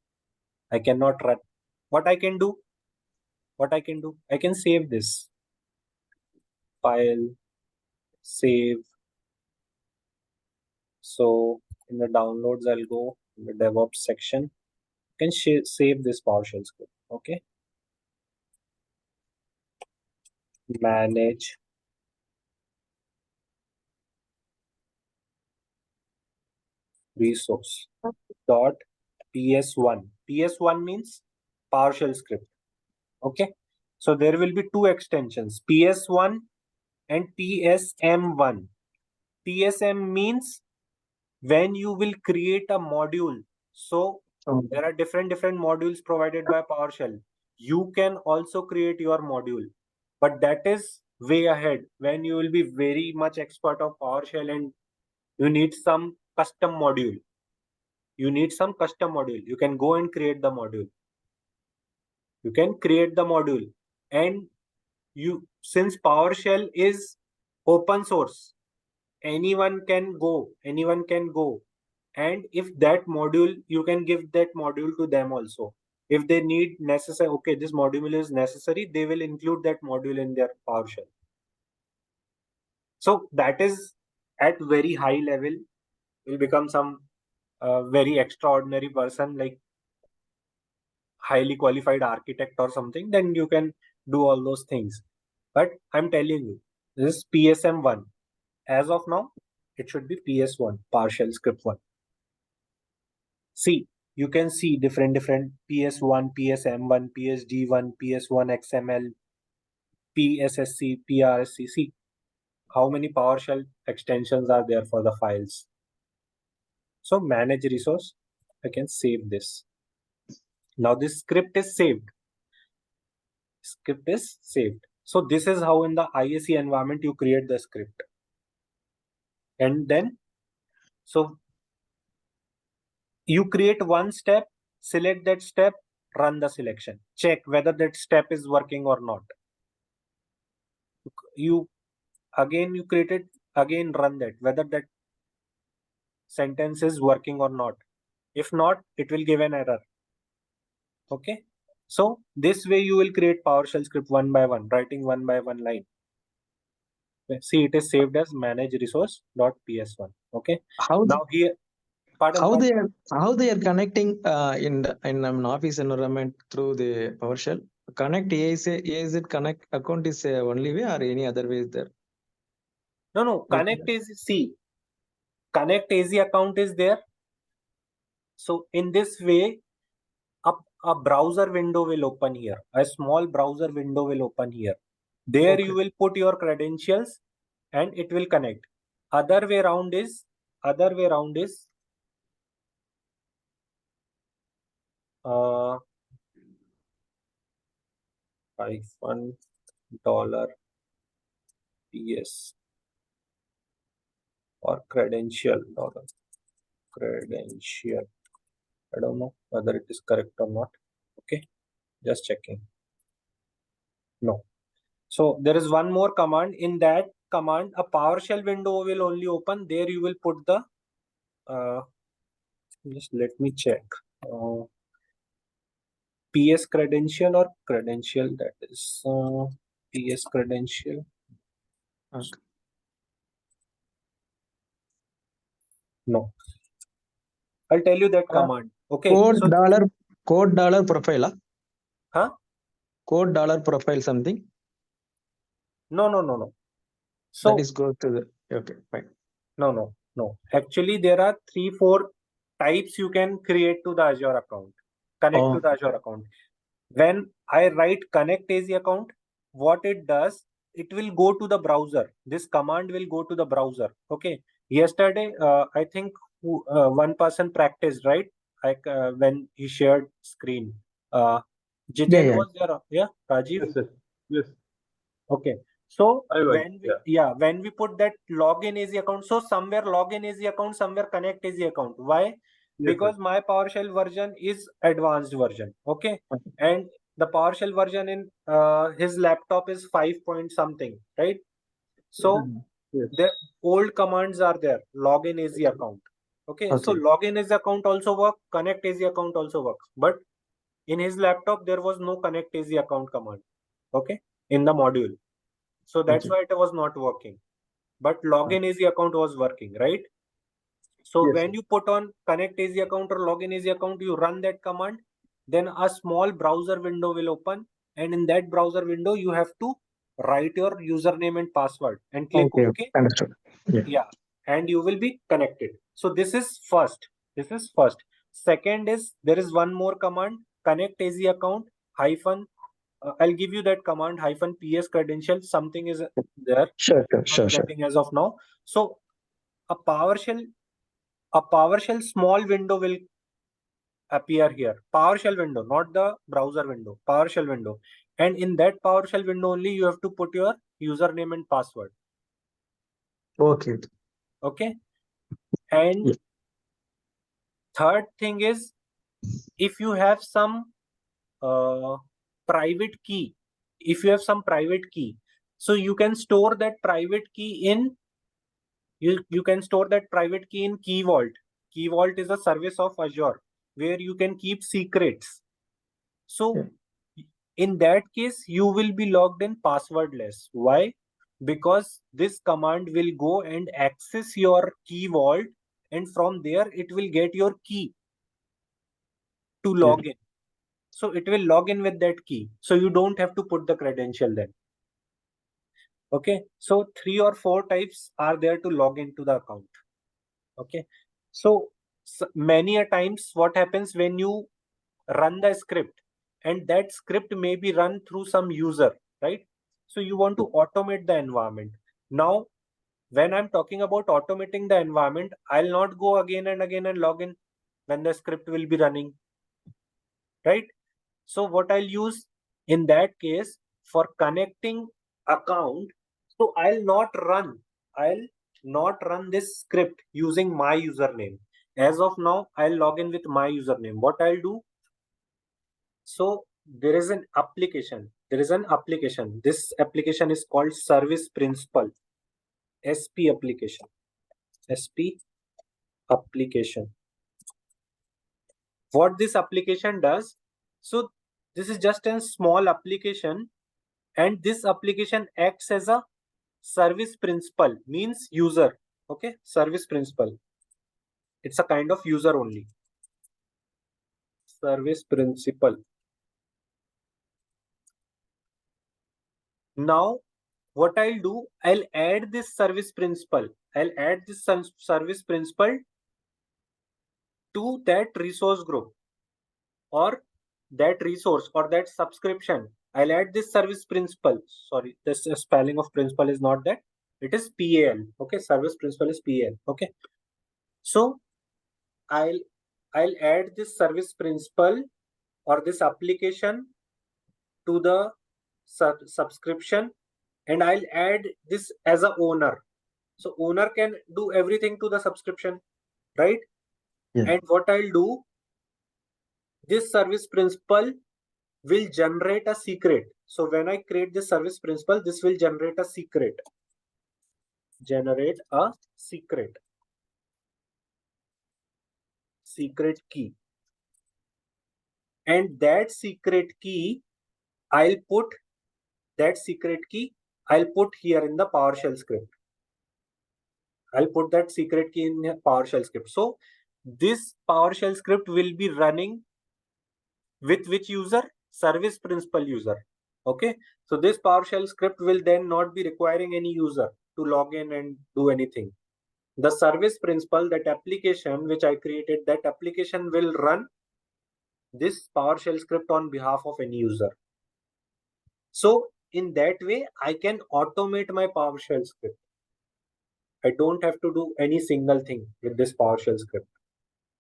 I cannot run. What I can do? What I can do? I can save this. File, save. So in the downloads, I'll go in the DevOps section. You can save this PowerShell script. Okay. Manage resource dot ps1. ps1 means PowerShell script. Okay. So there will be two extensions, ps1 and psm1. psm means when you will create a module. So Oh, there are different modules provided by PowerShell. You can also create your module, but that is way ahead when you will be very much expert of PowerShell and you need some custom module. You need some custom module. You can go and create the module. You can create the module, and you, since PowerShell is open source, anyone can go, and if that module, you can give that module to them also. If they need necessary, okay, this module is necessary, they will include that module in their PowerShell. So that is at very high level, will become some very extraordinary person, like highly qualified architect or something, then you can do all those things. But I'm telling you, this is PSM1. As of now, it should be PS1, PowerShell script 1. See, you can see different PS1, PSM1, PSD1, PS1 XML, PSSC, PRSC. See how many PowerShell extensions are there for the files. So manage resource, I can save this. Now this script is saved. Script is saved. So this is how in the IAC environment you create the script. And then, so you create one step, select that step, run the selection, check whether that step is working or not. You again, you create it, again run that, whether that sentence is working or not. If not, it will give an error. Okay. So this way you will create PowerShell script one by one, writing one by one line. See, it is saved as manage resource.ps1. Okay. how Now here, pardon, how pardon. they are connecting in an office environment through the PowerShell? Connect AS connect account is only way or any other way is there? No, connect is, see, connect AZ account is there. So in this way, a browser window will open here. A small browser window will open here. There Okay. you will put your credentials and it will connect. Other way around is uh $1 PS or credential dollar credential. I don't know whether it is correct or not. Okay, just checking. No. So there is one more command. In that command, a PowerShell window will only open. There you will put the just let me check. PS credential or credential, that is PS credential. Okay. No, I'll tell you that Uh, command. Okay. Code So dollar profile. huh? Code dollar profile something. No. That So is go to the okay, fine. no. Actually, there are 3-4 types you can create to the Azure account. Connect to the Azure account. When I write connect AZ account, what it does, it will go to the browser. This command will go to the browser. Okay. Yesterday, I think one person practiced, right? Like when he shared screen. Jiten Yeah. was there. Yeah, Rajiv. Yes, yes. Okay. So I will, when we put that login AZ account, so somewhere login AZ account, somewhere connect AZ account. Why? Yes, Because my PowerShell version is advanced version. Okay. And the PowerShell version in his laptop is 5 point something, right? So yes. the old commands are there. Login AZ account. Okay. So Okay. login AZ account also work. Connect AZ account also works. But in his laptop there was no connect AZ account command. Okay. In the module. So that's Okay. why it was not working. But login AZ account was working, right? So Yes, when sir. you put on connect AZ account or login AZ account, you run that command, then a small browser window will open. And in that browser window, you have to write your username and password and click Okay. OK. Understood. Yeah. Yeah. And you will be connected. So this is first. Second is there is one more command, connect AZ account hyphen. I'll give you that command hyphen PS credential. Something is there. Sure. Not getting as of now. So a PowerShell small window will appear here. PowerShell window, not the browser window. PowerShell window. And in that PowerShell window only you have to put your username and password. Okay. Okay. And Yeah. third thing is, if you have some private key, so you can store that private key in Key Vault. Key Vault is a service of Azure where you can keep secrets. So in that case, you will be logged in passwordless. Why? Because this command will go and access your Key Vault, and from there it will get your key to log in. So it will log in with that key. So you don't have to put the credential then. Okay. So 3 or 4 types are there to log into the account. Okay. So many a times what happens when you run the script, and that script may be run through some user, right? So you want to automate the environment. Now, when I'm talking about automating the environment, I'll not go again and again and log in when the script will be running, right? So what I'll use in that case for connecting account, so I'll not run this script using my username. As of now, I'll log in with my username. What I'll do, so there is an application. This application is called Service Principal, SP application. What this application does, so this is just a small application, and this application acts as a service principal, means user. Okay, service principal. It's a kind of user only. Service principal. Now, what I'll do, I'll add this service principal. To that resource group or that resource or that subscription. I'll add this service principal. Sorry, this spelling of principal is not that. It is PAL. Okay, service principal is PAL. Okay. So I'll add this service principal or this application to the subscription, and I'll add this as a owner. So owner can do everything to the subscription, right? Yeah. And what I'll do, this service principal will generate a secret. So when I create this service principal, this will generate a secret. Generate a secret key. And that secret key, I'll put here in the PowerShell script. I'll put that secret key in the PowerShell script. So this PowerShell script will be running with which user? Service principal user. Okay. So this PowerShell script will then not be requiring any user to log in and do anything. The service principal, that application which I created, that application will run this PowerShell script on behalf of any user. So in that way, I can automate my PowerShell script. I don't have to do any single thing with this PowerShell script.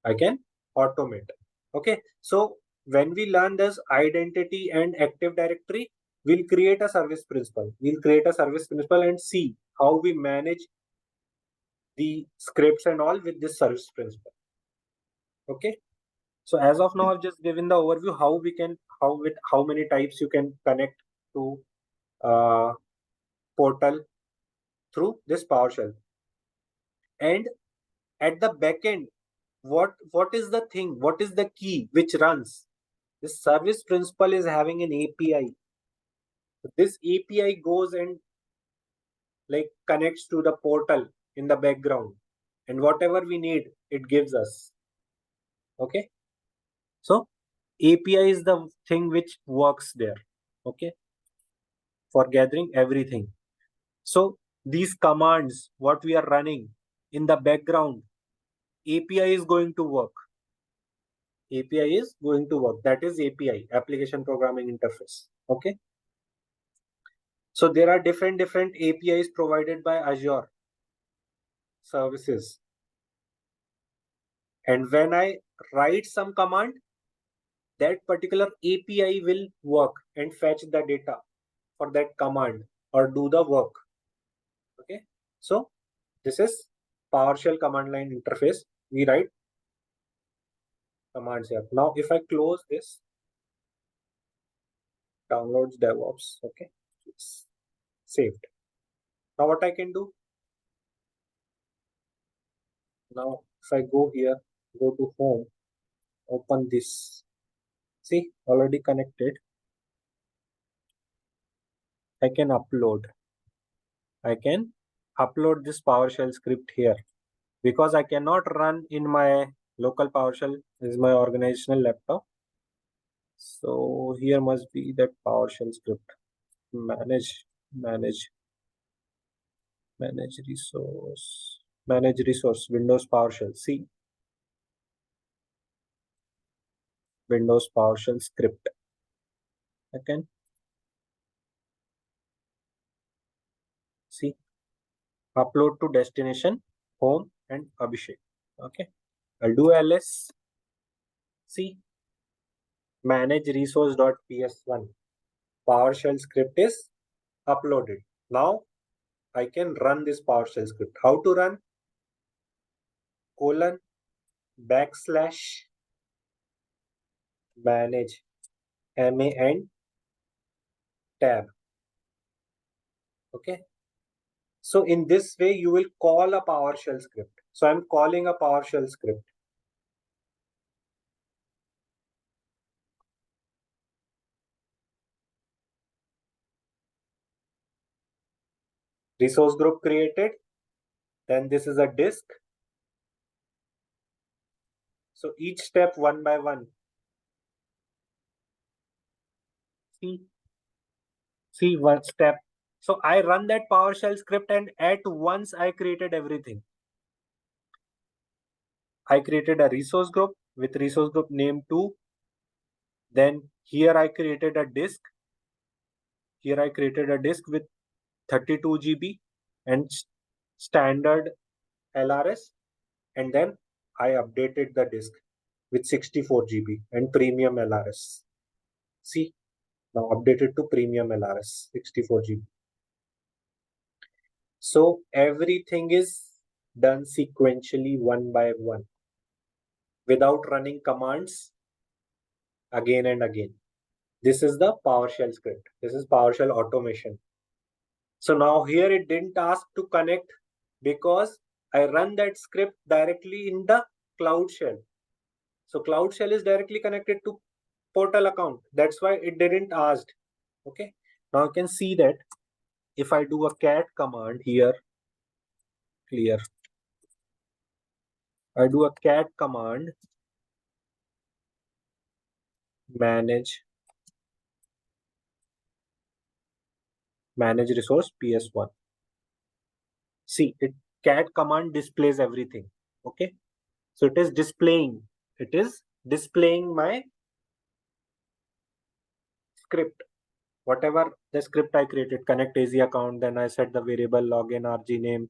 I can automate. Okay. So when we learn this identity and Active Directory, we'll create a service principal. We'll create a service principal and see how we manage the scripts and all with this service principal. Okay. So as of now, I've just given the overview how we can, how many types you can connect to portal through this PowerShell. And at the backend, what is the thing? What is the key which runs? This service principal is having an API. This API goes and like connects to the portal in the background, and whatever we need, it gives us. Okay. So API is the thing which works there. Okay. For gathering everything. So these commands, what we are running in the background, API is going to work. API is going to work. That is API, Application Programming Interface. Okay. So there are different APIs provided by Azure services. And when I write some command, that particular API will work and fetch the data for that command or do the work. Okay. So this is PowerShell command line interface. We write commands here. Now, if I close this, downloads DevOps. Okay. It's saved. Now what I can do? Now, if I go here, go to home, open this. See, already connected. I can upload. I can upload this PowerShell script here because I cannot run in my local PowerShell. This is my organizational laptop. So here must be that PowerShell script. Manage resource, Windows PowerShell. See, Windows PowerShell script. I can see, upload to destination, home, and Abhishek. Okay, I'll do ls. See, manage resource.ps1. PowerShell script is uploaded. Now I can run this PowerShell script. How to run? :/ manage MAN tab. Okay. So in this way, you will call a PowerShell script. So I'm calling a PowerShell script. Resource group created. Then this is a disk. So each step one by one. See one step. So I run that PowerShell script and at once I created everything. I created a resource group with resource group name 2. Then here I created a disk. Here I created a disk with 32 GB and standard LRS. And then I updated the disk with 64 GB and premium LRS. See, now updated to premium LRS, 64 GB. So everything is done sequentially one by one without running commands again and again. This is the PowerShell script. This is PowerShell automation. So now here it didn't ask to connect because I run that script directly in the Cloud Shell. So Cloud Shell is directly connected to portal account. That's why it didn't ask. Okay. Now you can see that if I do a cat command here, clear. I do a cat command, manage resource PS1. See, it cat command displays everything. Okay. So it is displaying my script. Whatever the script I created, connect AZ account, then I set the variable login, RG name,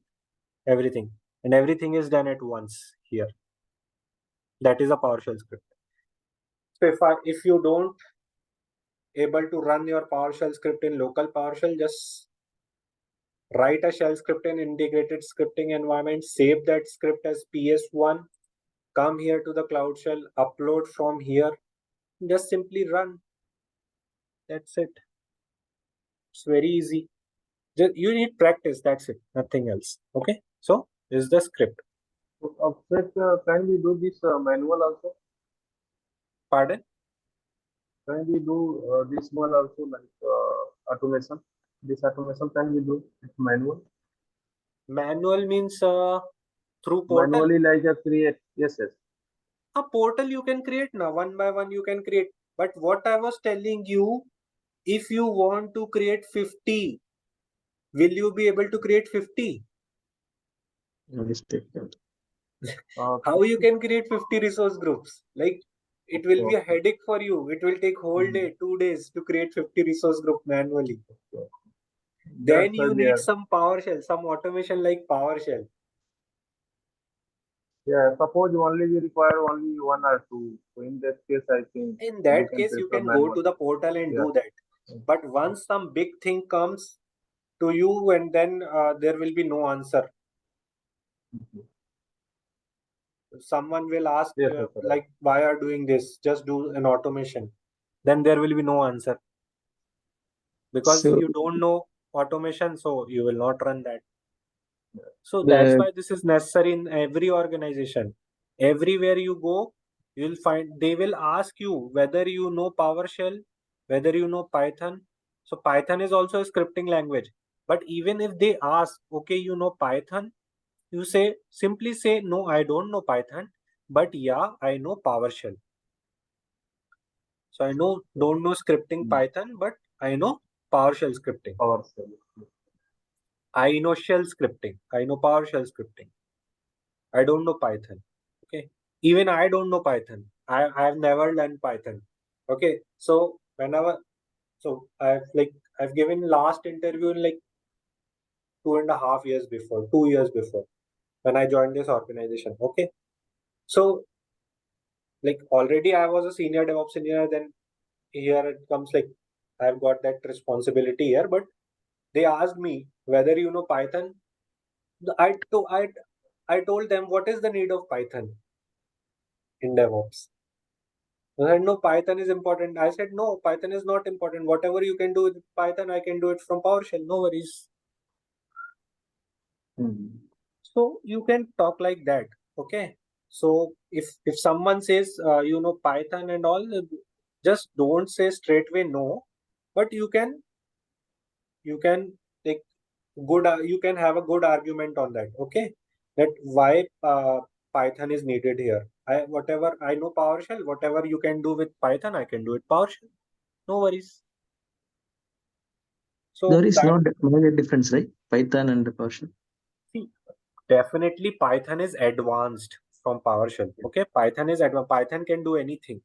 everything. And everything is done at once here. That is a PowerShell script. So if you don't able to run your PowerShell script in local PowerShell, just write a shell script in integrated scripting environment, save that script as PS1, come here to the Cloud Shell, upload from here, just simply run. That's it. It's very easy. You need practice, that's it, nothing else. Okay, so this is the script. So, can we do this manual also? Pardon? Can we do this one also, like automation? This automation can we do it manual? Manual means through portal. Manually, like a create. Yes. A portal you can create now, one by one you can create. But what I was telling you, if you want to create 50, will you be able to create 50? How you can create 50 resource groups? Like, it will be a headache for you. It will take whole day, 2 days to create 50 resource group manually. Then you need some PowerShell, some automation like PowerShell. Yeah, suppose only we require only one or two. So in that case, I think. In that case, you can go to the portal and do that. But once some big thing comes to you, and then there will be no answer. Someone will ask, like, why are doing this? Just do an automation. Then there will be no answer. Because you don't know automation, so you will not run that. So that's why this is necessary in every organization. Everywhere you go, you'll find they will ask you whether you know PowerShell, whether you know Python. So Python is also a scripting language. But even if they ask, okay, you know Python, you simply say, no, I don't know Python, but yeah, I know PowerShell. So I don't know scripting Python, but I know PowerShell scripting. I know shell scripting. I know PowerShell scripting. I don't know Python. Okay. Even I don't know Python. I have never learned Python. Okay. So I've given last interview in like 2.5 years before, 2 years before when I joined this organization. Okay. So like already I was a senior DevOps engineer, then here it comes like I've got that responsibility here, but they asked me whether you know Python. I told them what is the need of Python in DevOps. They said, no, Python is important. I said, no, Python is not important. Whatever you can do with Python, I can do it from PowerShell. No worries. So you can talk like that. Okay. So if someone says, you know, Python and all, just don't say straight away no, but you can take good, you can have a good argument on that. Okay. That why Python is needed here. Whatever I know PowerShell, whatever you can do with Python, I can do it PowerShell. No worries. So there is no major difference, right? Python and PowerShell. See, definitely Python is advanced from PowerShell. Okay, Python is advanced. Python can do anything.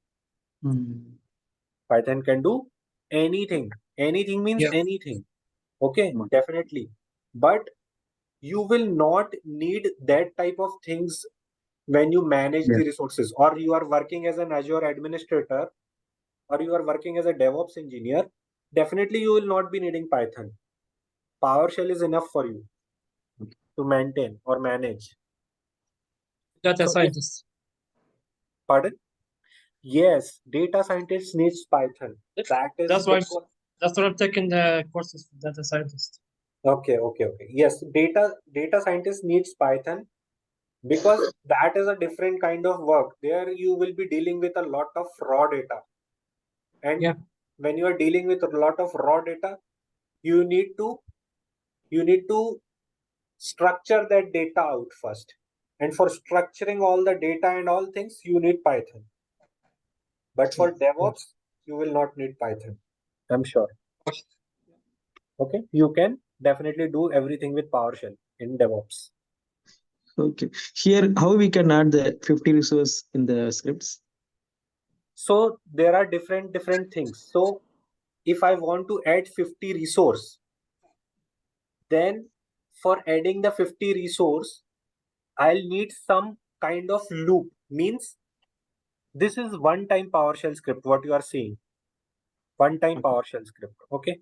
Python can do anything. Anything means anything. Okay, definitely. But you will not need that type of things when you manage the resources, or you are working as an Azure administrator, or you are working as a DevOps engineer. Definitely you will not be needing Python. PowerShell is enough for you. to maintain or manage. Data So if- scientist. Pardon? Yes, data scientist needs Python. That is That's why because- that's why I'm taking the courses for data scientist. Okay. Yes, data scientist needs Python because that is a different kind of work. There you will be dealing with a lot of raw data. And Yeah. when you are dealing with a lot of raw data, you need to structure that data out first. And for structuring all the data and all things, you need Python. But for DevOps, you will not need Python. I'm sure. Okay, you can definitely do everything with PowerShell in DevOps. Okay. Here, how we can add the 50 resource in the scripts? So there are different things. So if I want to add 50 resource, then for adding the 50 resource, I'll need some kind of loop. Means this is one-time PowerShell script, what you are seeing. One-time PowerShell script. Okay.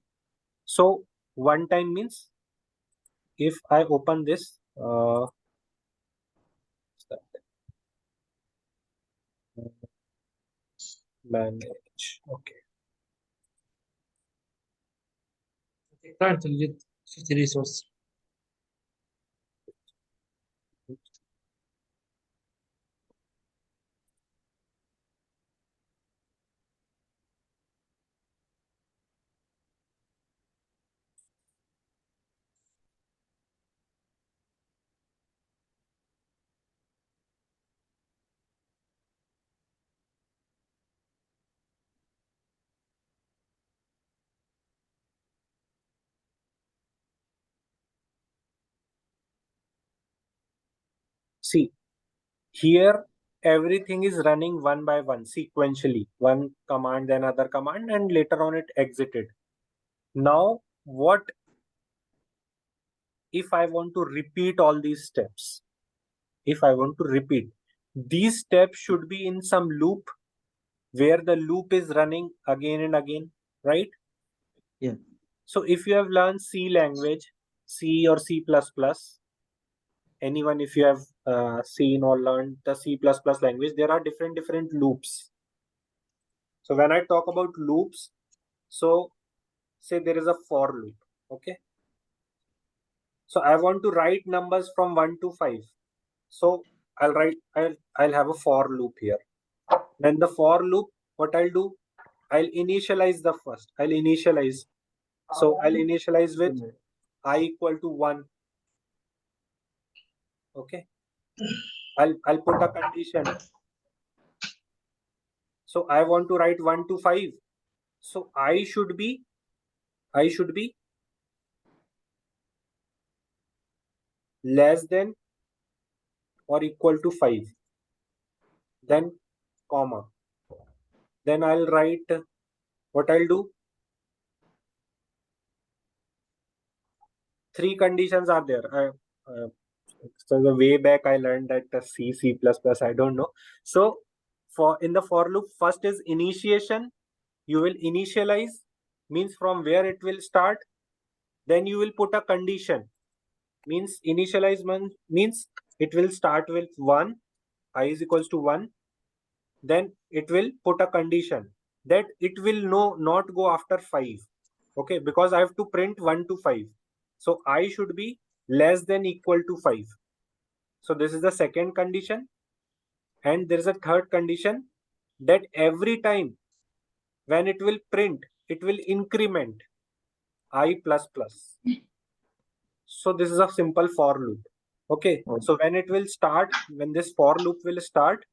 So one time means if I open this, manage. Okay. Take time to get 50 resources. See, here everything is running one by one sequentially, one command, then other command, and later on it exited. Now, what if I want to repeat all these steps? If I want to repeat, these steps should be in some loop where the loop is running again and again, right? Yeah. So if you have learned C language, C or C++, anyone if you have seen or learned the C++ language, there are different loops. So when I talk about loops, so say there is a for loop, okay? So I want to write numbers from 1 to 5. So I'll have a for loop here. Then the for loop, what I'll do, I'll initialize the first. I'll initialize. So I'll initialize with I equal to 1. Okay. I'll put a condition. So I want to write 1 to 5. So I should be less than or equal to 5. Then comma. Then I'll write what I'll do. 3 conditions are there. So the way back I learned that the C++, I don't know. So in the for loop, first is initiation. You will initialize, means from where it will start. Then you will put a condition, means initialize means it will start with 1, I is equals to 1. Then it will put a condition that it will not go after 5. Okay, because I have to print 1 to 5. So I should be less than equal to 5. So this is the second condition. And there is a third condition that every time when it will print, it will increment I plus plus. So this is a simple for loop. Okay. So when it will start, when this for loop will start,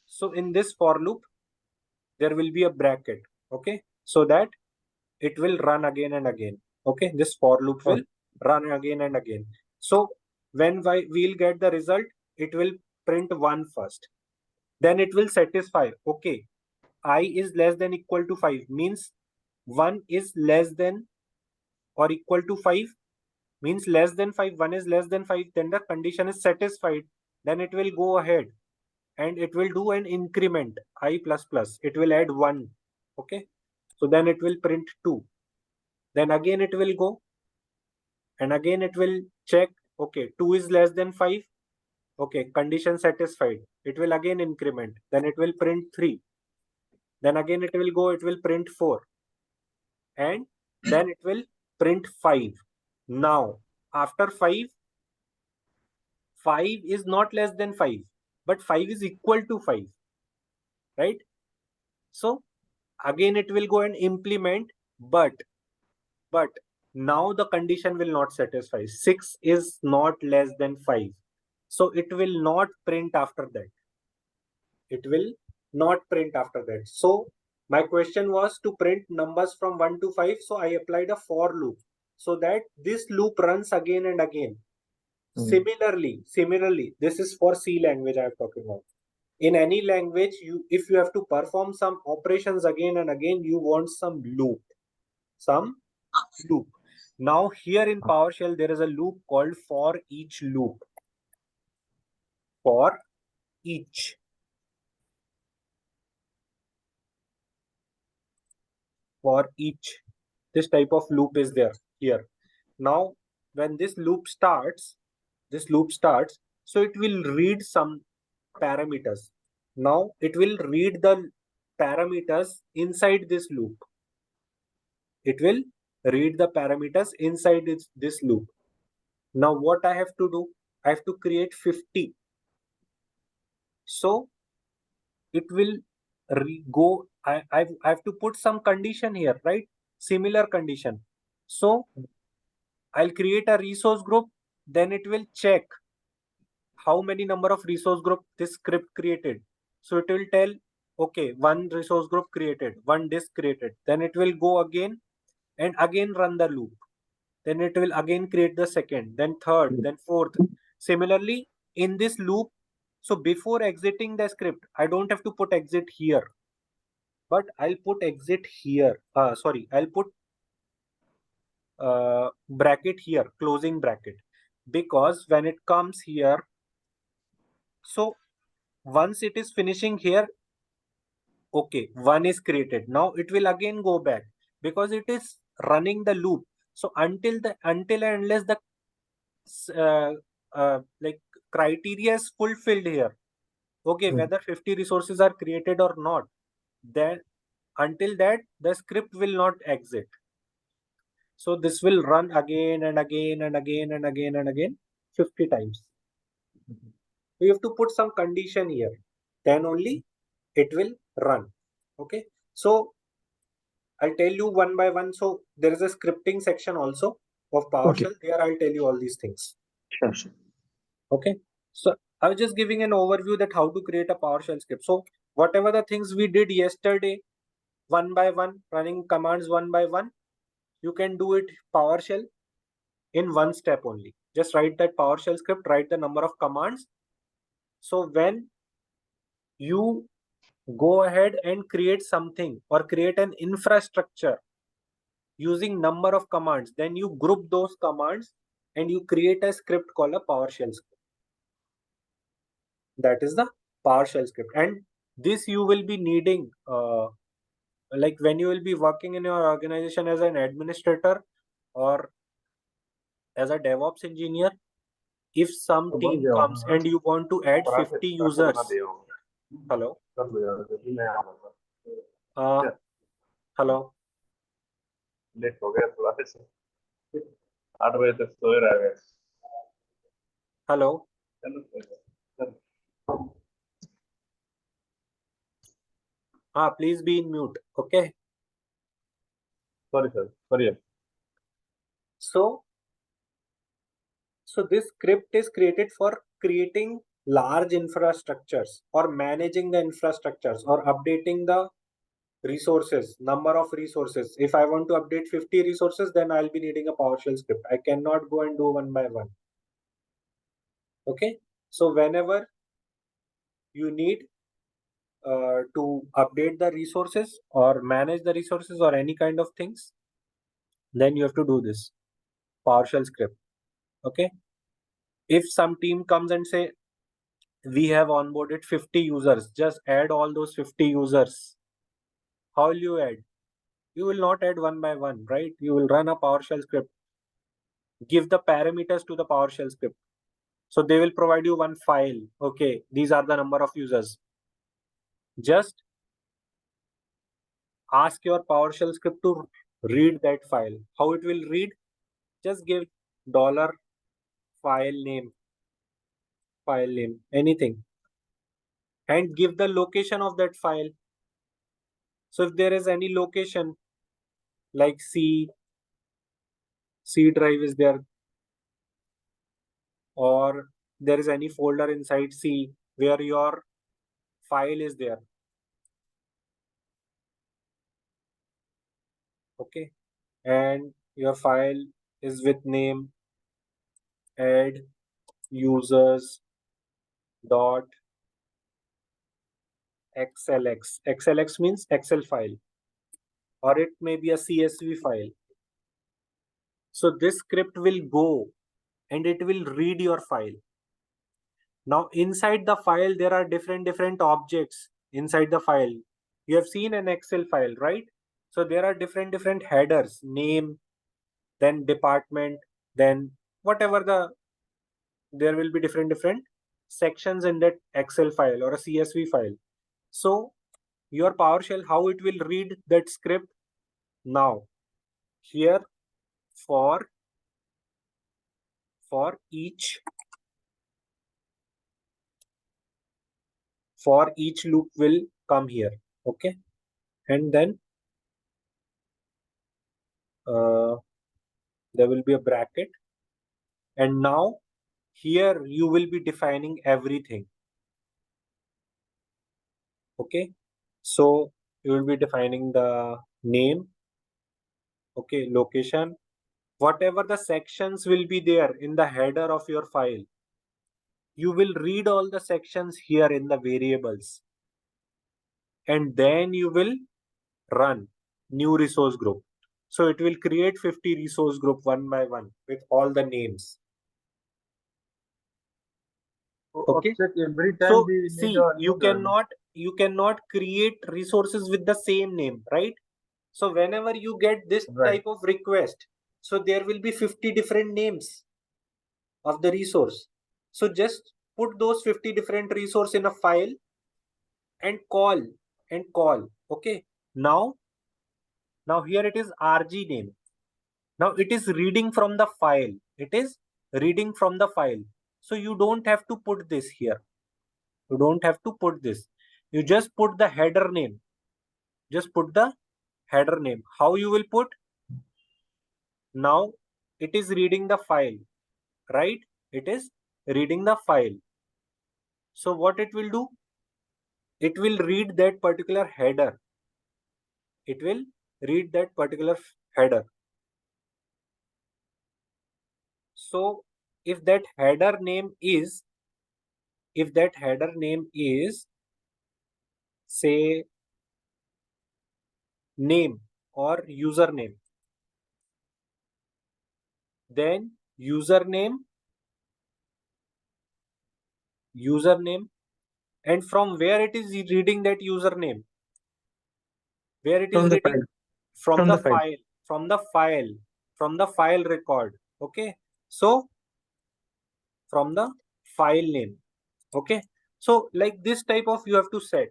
so in this for loop, there will be a bracket. Okay. So that it will run again and again. Okay. This for loop will run again and again. So when we'll get the result, it will print 1 first. Then it will satisfy. Okay. I is less than equal to 5 means 1 is less than or equal to 5 means less than 5. 1 is less than 5. Then the condition is satisfied. Then it will go ahead and it will do an increment I plus plus. It will add 1. Okay. So then it will print 2. Then again it will go and again it will check okay, 2 is less than 5. Okay, condition satisfied. It will again increment. Then it will print 3. Then again it will go, it will print 4. And then it will print 5. Now, after 5, 5 is not less than 5, but 5 is equal to 5, right? So again it will go and implement, but now the condition will not satisfy. 6 is not less than 5. So it will not print after that. It will not print after that. So my question was to print numbers from 1 to 5. So I applied a for loop so that this loop runs again and again. Similarly, this is for C language I am talking about. In any language, if you have to perform some operations again and again, you want some loop. Now here in PowerShell, there is a loop called for each loop. For each. For each. This type of loop is there here. Now, when this loop starts, so it will read some parameters. Now it will read the parameters inside this loop. It will read the parameters inside this loop. Now what I have to do? I have to create 50. So it will go. I have to put some condition here, right? Similar condition. So I'll create a resource group. Then it will check how many number of resource group this script created. So it will tell, okay, 1 resource group created, 1 disk created. Then it will go again and again run the loop. Then it will again create the second, then third, then fourth. Similarly, in this loop, so before exiting the script, I don't have to put exit here, but I'll put exit here. I'll put bracket here, closing bracket, because when it comes here, so once it is finishing here, okay, 1 is created. Now it will again go back because it is running the loop. So until and unless the like criteria is fulfilled here, okay, whether 50 resources are created or not, then until that the script will not exit. So this will run again and again and again and again and again 50 times. You have to put some condition here, then only it will run. Okay, so I'll tell you one by one. So there is a scripting section also of PowerShell. There I'll tell you all these things. Sure. Okay, so I was just giving an overview that how to create a PowerShell script. So whatever the things we did yesterday, one by one, running commands one by one, you can do it PowerShell in one step only. Just write that PowerShell script, write the number of commands. So when you go ahead and create something or create an infrastructure using number of commands, then you group those commands and you create a script called a PowerShell script. That is the PowerShell script, and this you will be needing like when you will be working in your organization as an administrator or as a DevOps engineer. If some team comes and you want to add 50 users. Hello. Hello. Hello. Please be in mute. Okay. Sorry, sir. Sorry. So this script is created for creating large infrastructures or managing the infrastructures or updating the resources, number of resources. If I want to update 50 resources, then I'll be needing a PowerShell script. I cannot go and do one by one. Okay. So whenever you need to update the resources or manage the resources or any kind of things, then you have to do this PowerShell script. Okay. If some team comes and say, we have onboarded 50 users, just add all those 50 users. How will you add? You will not add one by one, right? You will run a PowerShell script. give the parameters to the PowerShell script. So they will provide you one file. Okay, these are the number of users. Just ask your PowerShell script to read that file. How it will read? Just give dollar file name, anything, and give the location of that file. So if there is any location like C drive is there, or there is any folder inside C where your file is there. Okay, and your file is with name add users dot xlx. Xlx means Excel file, or it may be a CSV file. So this script will go and it will read your file. Now inside the file there are different objects inside the file. You have seen an Excel file, right? So there are different headers, name, then department, then whatever there will be different sections in that Excel file or a CSV file. So your PowerShell, how it will read that script? Now here for each loop will come here. Okay, and then there will be a bracket, and now here you will be defining everything. Okay, so you will be defining the name, okay, location, whatever the sections will be there in the header of your file. You will read all the sections here in the variables, and then you will run new resource group. So it will create 50 resource group one by one with all the names. So Okay. Abhishek, every time So we see, need a you new cannot create resources with the same name, right? So whenever you get this Right. type of request, so there will be 50 different names of the resource. So just put those 50 different resource in a file and call. Okay. Now here it is RG name. Now it is reading from the file. It is reading from the file. So you don't have to put this here. You don't have to put this. You just put the header name. Just put the header name. How you will put? Now it is reading the file, right? It is reading the file. So what it will do? It will read that particular header. It will read that particular header. So if that header name is, say, name or username, then username, and from where it is reading that username, where it is From the reading? file. From From the the file. from the file record. Okay, so from the file name. Okay, so like this type of you have to set.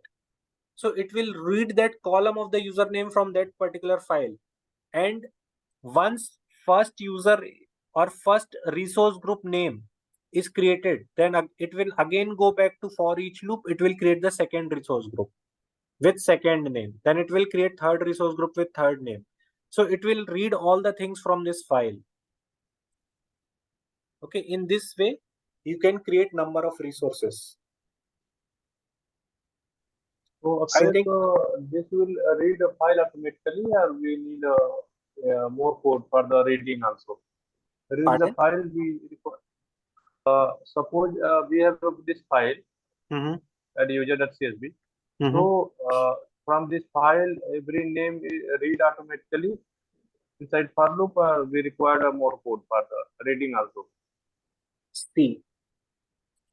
So it will read that column of the username from that particular file, and once first user or first resource group name is created, then it will again go back to for each loop. It will create the second resource group with second name, then it will create third resource group with third name. So it will read all the things from this file. Okay, in this way you can create number of resources. So I Abhishek, think this will read a file automatically, or we need more code for the reading also. Reading the Pardon? file we require. Suppose we have this file at user.csv. So from this file, every name is read automatically inside for loop. We require more code for the reading also. See,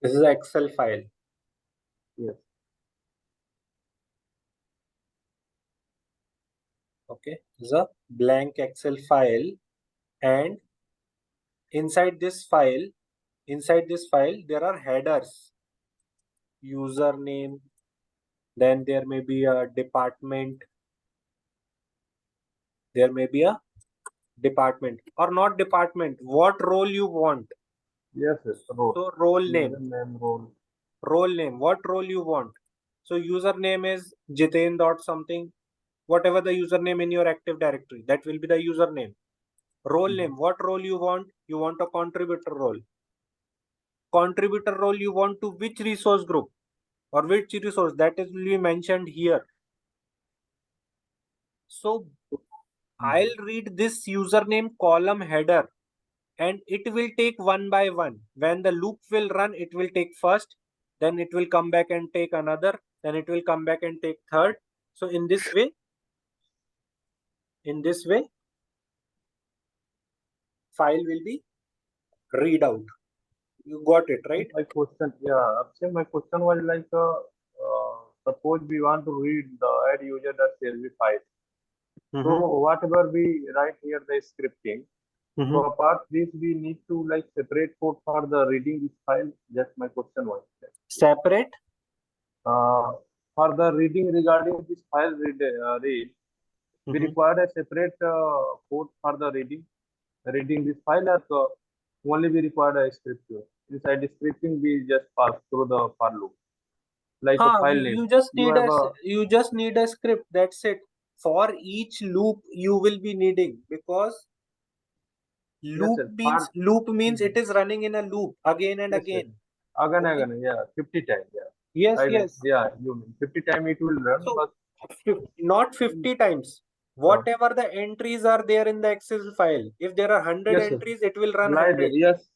this is an Excel file. Yes. Okay, this is a blank Excel file, and inside this file, there are headers, username, then there may be a department, or not department, what role you want. Yes, role. So role name, Username, role. what role you want. So username is Jiten dot something, whatever the username in your Active Directory, that will be the username. Role name, what role you want? You want a contributor role. Contributor role you want to which resource group or which resource, that is will be mentioned here. So I'll read this username column header and it will take one by one. When the loop will run, it will take first, then it will come back and take another, then it will come back and take third. So in this way, file will be read out. You got it, right? My question, yeah, Akshay, my question was like, suppose we want to read the add user.csv file. So whatever we write here, the scripting. So apart this, we need to like separate code for the reading this file. Just my question was. Separate? For the reading regarding this file read, we require a separate code for the reading this file, or only we require a script here. Inside the scripting, we just pass through the for loop, like a file name. You just need a script. That's it. For each loop, you will be needing, because loop means it is running in a loop again and again. Again, yeah, 50 times, yeah. Yes. Yeah, you mean 50 times it will run, So, but not 50 times. Whatever the entries are there in the Excel file, if there are 100 entries, it will run 100. Yes.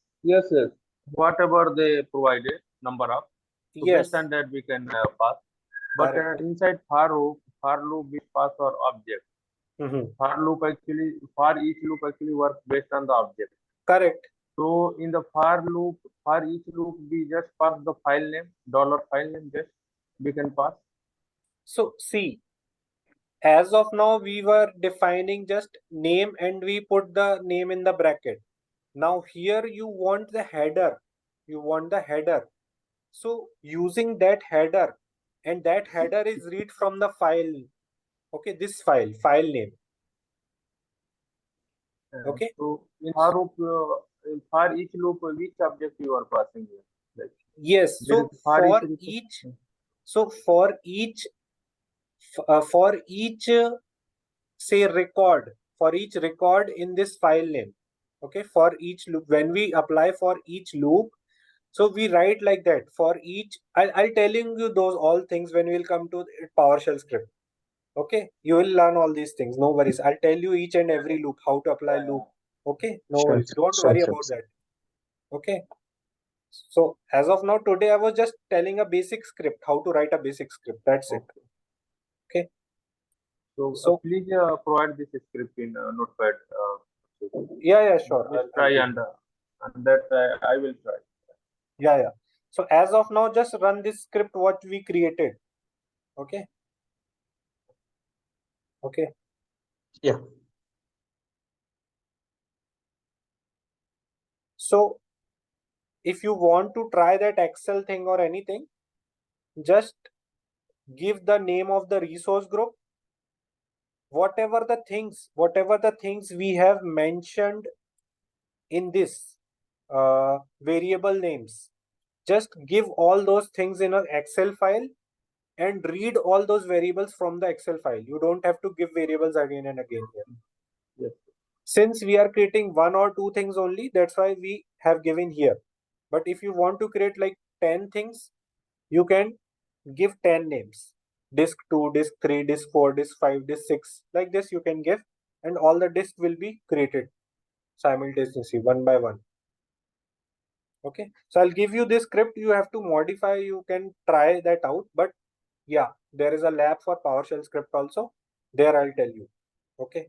Whatever they provided, number of. So based on that, we can pass. But inside for loop, we pass our object. For each loop actually works based on the object. Correct. So in the for each loop, we just pass the file name, $file name, just we can pass. So see, as of now, we were defining just name and we put the name in the bracket. Now here you want the header. So using that header, and that header is read from the file. Okay, this file name. Okay. So in for each loop, which object you are passing here? Like, yes. So for each say record, for each record in this file name. Okay, for each loop, when we apply for each loop, so we write like that for each. I'll telling you those all things when we'll come to PowerShell script. Okay, you will learn all these things. No worries. I'll tell you each and every loop, how to apply loop. Okay, no worries. Don't worry about that. Okay. So as of now, today I was just telling a basic script, how to write a basic script. That's it. Okay. So please provide this script in Notepad. Yeah, sure. I'll try and that I will try. Yeah. So as of now, just run this script what we created. Okay. Yeah. So if you want to try that Excel thing or anything, just give the name of the resource group. Whatever the things we have mentioned in this variable names, just give all those things in an Excel file and read all those variables from the Excel file. You don't have to give variables again and again here. Yes. Since we are creating one or two things only, that's why we have given here. But if you want to create like 10 things, you can give 10 names. Disk 2, disk 3, disk 4, disk 5, disk 6. Like this you can give, and all the disks will be created simultaneously, one by one. Okay, so I'll give you this script. You have to modify. You can try that out. But yeah, there is a lab for PowerShell script also. There I'll tell you. Okay.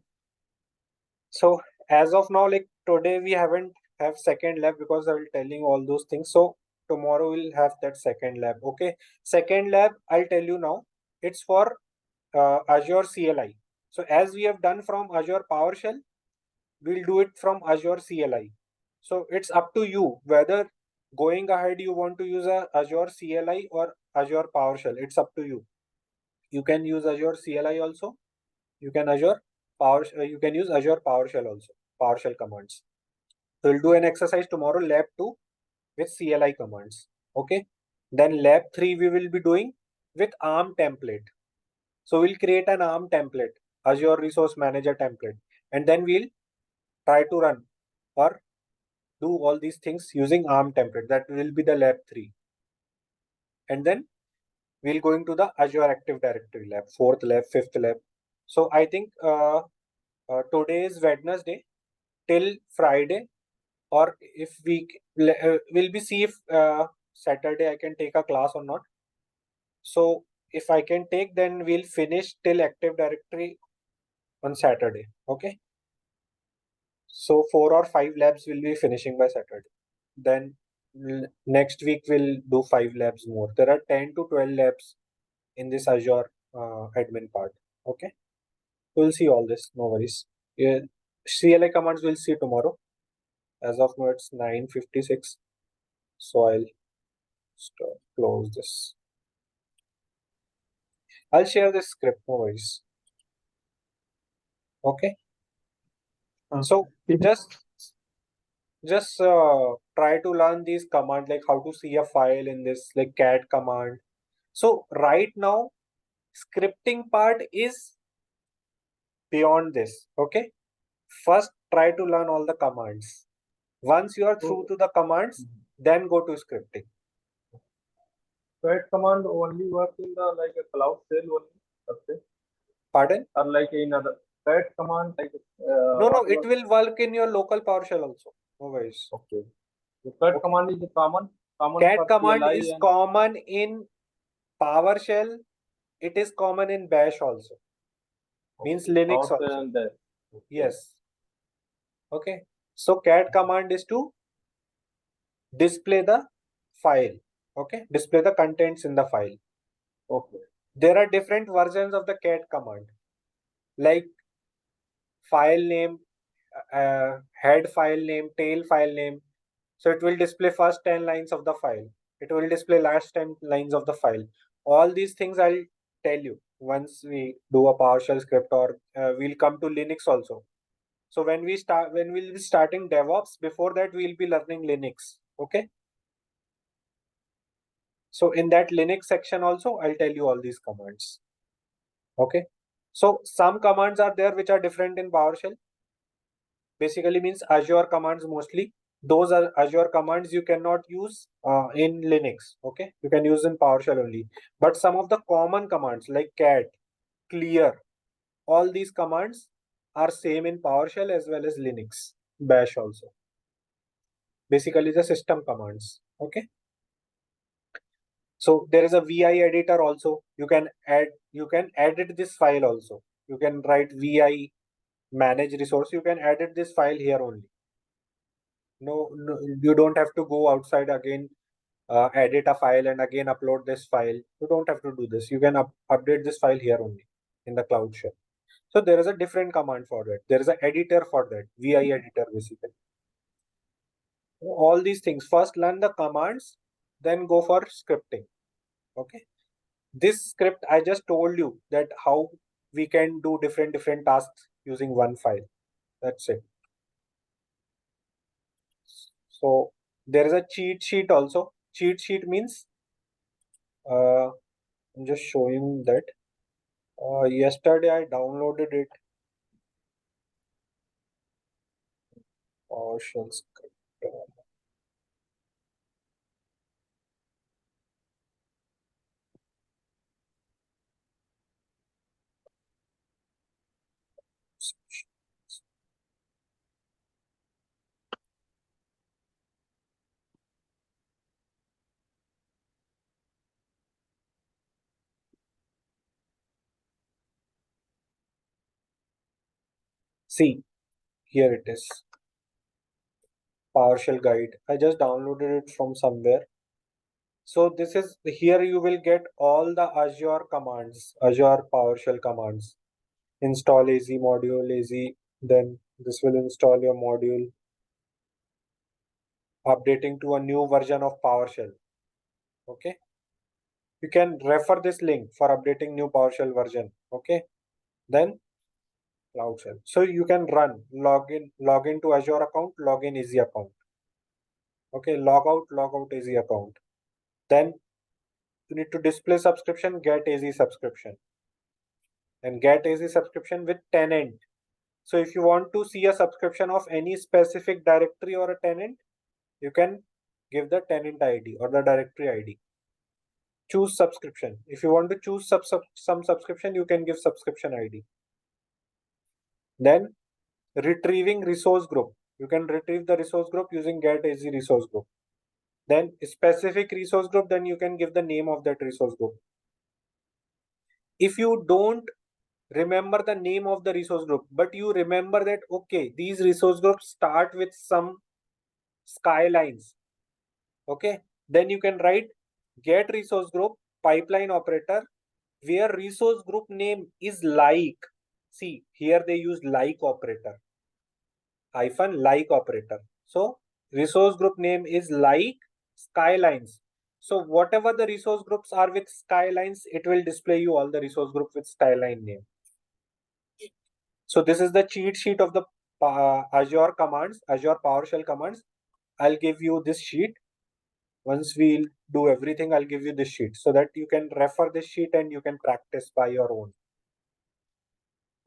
So as of now, like today we haven't have second lab because I will telling all those things. So tomorrow we'll have that second lab. Okay. Second lab, I'll tell you now. It's for Azure CLI. So as we have done from Azure PowerShell, we'll do it from Azure CLI. So it's up to you whether going ahead you want to use a Azure CLI or Azure PowerShell. It's up to you. You can use Azure CLI also. You can you can use Azure PowerShell also. PowerShell commands. So we'll do an exercise tomorrow, lab 2, with CLI commands. Okay. Then lab 3 we will be doing with ARM template. So we'll create an ARM template, Azure Resource Manager template, and then we'll try to run or do all these things using ARM template. That will be the lab 3. And then we'll go into the Azure Active Directory lab, 4th lab, 5th lab. So I think today is Wednesday till Friday, or if we'll be see if Saturday I can take a class or not. So if I can take, then we'll finish till Active Directory on Saturday. Okay. So 4 or 5 labs will be finishing by Saturday. Then next week we'll do 5 labs more. There are 10 to 12 labs in this Azure admin part. Okay. We'll see all this. No worries. Yeah, CLI commands we'll see tomorrow. As of now, it's 9:56. So I'll close this. I'll share this script. No worries. Okay. So just try to learn these commands, like how to see a file in this, like cat command. So right now, scripting part is beyond this. Okay. First, try to learn all the commands. Once you are through to the commands, then go to scripting. Cat command only works in the like a cloud shell only. Okay. Pardon? Or like in other cat command like. No, it will work in your local PowerShell also. No worries. Okay. The cat command is common. Cat command is common in PowerShell. It is common in Bash also. Means Linux also. Yes. Okay. So cat command is to display the file. Okay. Display the contents in the file. Okay. There are different versions of the cat command, like file name, head file name, tail file name. So it will display first 10 lines of the file. It will display last 10 lines of the file. All these things I'll tell you once we do a PowerShell script, or we'll come to Linux also. So when we'll be starting DevOps, before that we'll be learning Linux. Okay. So in that Linux section also, I'll tell you all these commands. Okay. So some commands are there which are different in PowerShell. Basically means Azure commands mostly. Those are Azure commands you cannot use in Linux. Okay. You can use in PowerShell only. But some of the common commands like cat, clear, all these commands are same in PowerShell as well as Linux, Bash also. Basically the system commands. Okay. So there is a VI editor also. You can edit this file also. You can write VI manage resource. You can edit this file here only. No, you don't have to go outside again, edit a file and again upload this file. You don't have to do this. You can update this file here only in the Cloud Shell. So there is a different command for that. There is an editor for that, VI editor basically. All these things. First learn the commands, then go for scripting. Okay. This script I just told you that how we can do different tasks using one file. That's it. So there is a cheat sheet also. Cheat sheet means I'm just showing that. Yesterday I downloaded it. PowerShell script. See, here it is. PowerShell guide. I just downloaded it from somewhere. So this is here you will get all the Azure commands, Azure PowerShell commands. Install AZ module, AZ, then this will install your module. updating to a new version of PowerShell. Okay. You can refer this link for updating new PowerShell version. Okay. Then Cloud Shell. So you can run, log in to Azure account, log in easy account. Okay. Log out easy account. Then you need to display subscription, get easy subscription. And get easy subscription with tenant. So if you want to see a subscription of any specific directory or a tenant, you can give the tenant ID or the directory ID. Choose subscription. If you want to choose some subscription, you can give subscription ID. Then retrieving resource group. You can retrieve the resource group using get easy resource group. Then specific resource group, then you can give the name of that resource group. If you don't remember the name of the resource group, but you remember that, okay, these resource groups start with some skylines. Okay, then you can write get resource group pipeline operator where resource group name is like. See, here they use like operator, hyphen like operator. So resource group name is like skylines. So whatever the resource groups are with skylines, it will display you all the resource group with skyline name. So this is the cheat sheet of the Azure commands, Azure PowerShell commands. I'll give you this sheet. Once we'll do everything, I'll give you this sheet so that you can refer this sheet and you can practice by your own.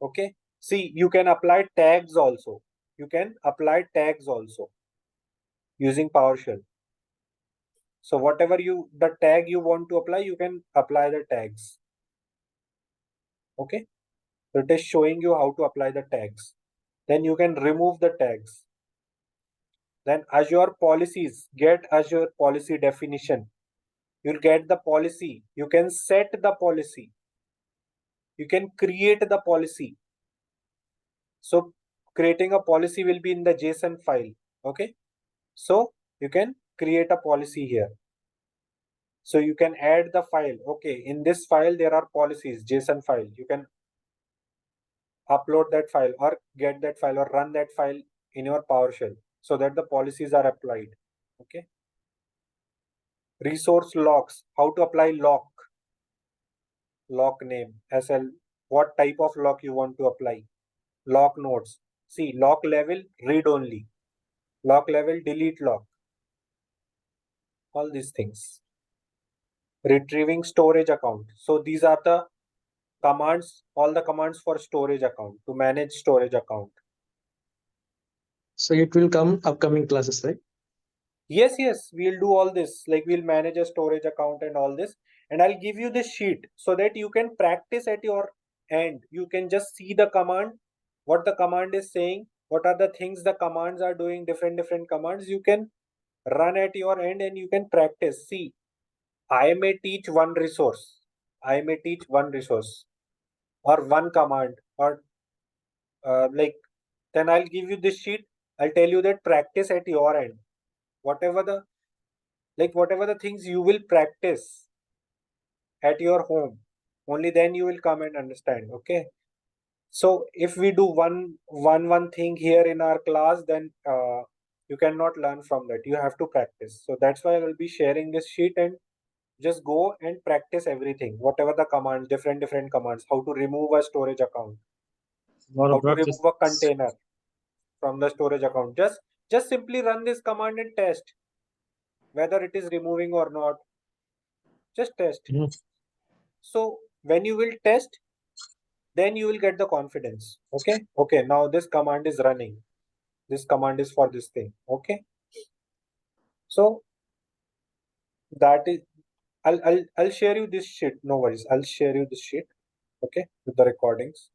Okay. See, you can apply tags also. You can apply tags also using PowerShell. So whatever the tag you want to apply, you can apply the tags. Okay. So it is showing you how to apply the tags. Then you can remove the tags. Then Azure policies, get Azure policy definition. You'll get the policy. You can set the policy. You can create the policy. So creating a policy will be in the JSON file. Okay. So you can create a policy here. So you can add the file. Okay. In this file, there are policies, JSON file. You can upload that file or get that file or run that file in your PowerShell so that the policies are applied. Okay. Resource locks, how to apply lock name, SL, what type of lock you want to apply. Lock nodes. See, lock level, read only. Lock level, delete lock. All these things. Retrieving storage account. So these are the commands, all the commands for storage account, to manage storage account. So it will come upcoming classes, right? Yes, we'll do all this. Like we'll manage a storage account and all this. And I'll give you this sheet so that you can practice at your end. You can just see the command, what the command is saying, what are the things the commands are doing, different commands. You can run at your end and you can practice. See, I may teach one resource. I may teach one resource or one command or then I'll give you this sheet. I'll tell you that practice at your end. Whatever the things you will practice at your home, only then you will come and understand. Okay. So if we do one thing here in our class, then you cannot learn from that. You have to practice. So that's why I will be sharing this sheet and just go and practice everything. Whatever the commands, different commands, how to remove a storage account, how to remove a container from the storage account. Just simply run this command and test whether it is removing or not. Just test. So when you will test, then you will get the confidence. Okay, now this command is running. This command is for this thing. Okay, so that is, I'll share you this sheet. No worries, I'll share you this sheet. Okay, with the recordings.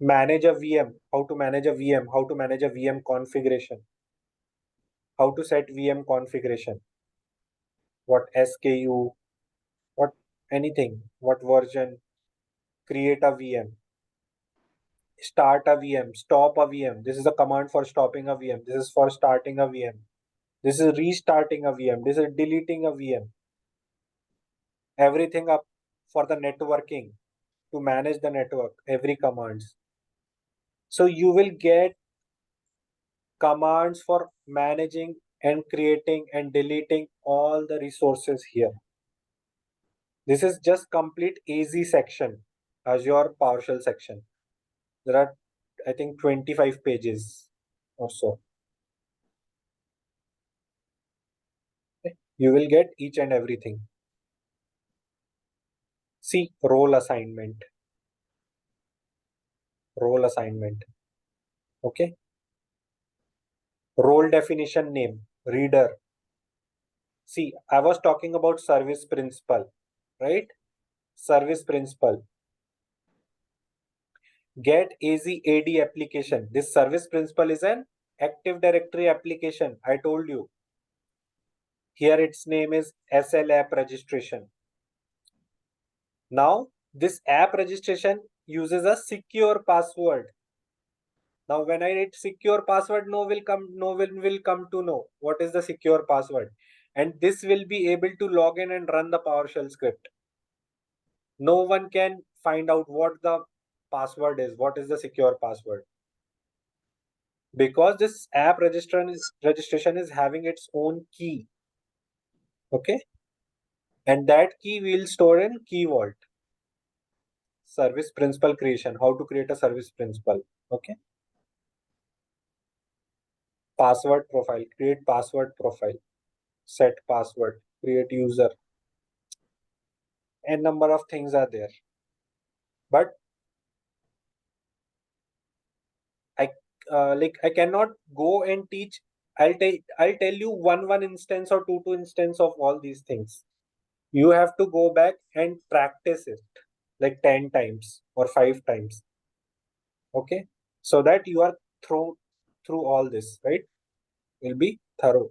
Manage a VM. How to manage a VM? How to manage a VM configuration? How to set VM configuration? What SKU? What anything? What version? Create a VM. Start a VM. Stop a VM. This is a command for stopping a VM. This is for starting a VM. This is restarting a VM. This is deleting a VM. Everything up for the networking, to manage the network, every commands. So you will get commands for managing and creating and deleting all the resources here. This is just complete AZ section, Azure PowerShell section. There are, I think, 25 pages or so. Okay. You will get each and everything. See, role assignment. Role assignment. Okay. Role definition name, reader. See, I was talking about service principal, right? Service principal. Get AZ AD application. This service principal is an Active Directory application. I told you. Here its name is SL app registration. Now this app registration uses a secure password. Now when I hit secure password, no one will come to know what is the secure password. And this will be able to log in and run the PowerShell script. No one can find out what the password is, what is the secure password. Because this app registration is having its own key. Okay. And that key will store in Key Vault. Service principal creation, how to create a service principal. Okay. Password profile, create password profile, set password, create user. And number of things are there. But I cannot go and teach. I'll tell you one instance or two instance of all these things. You have to go back and practice it like 10 times or 5 times. Okay, so that you are through all this, right? Will be thorough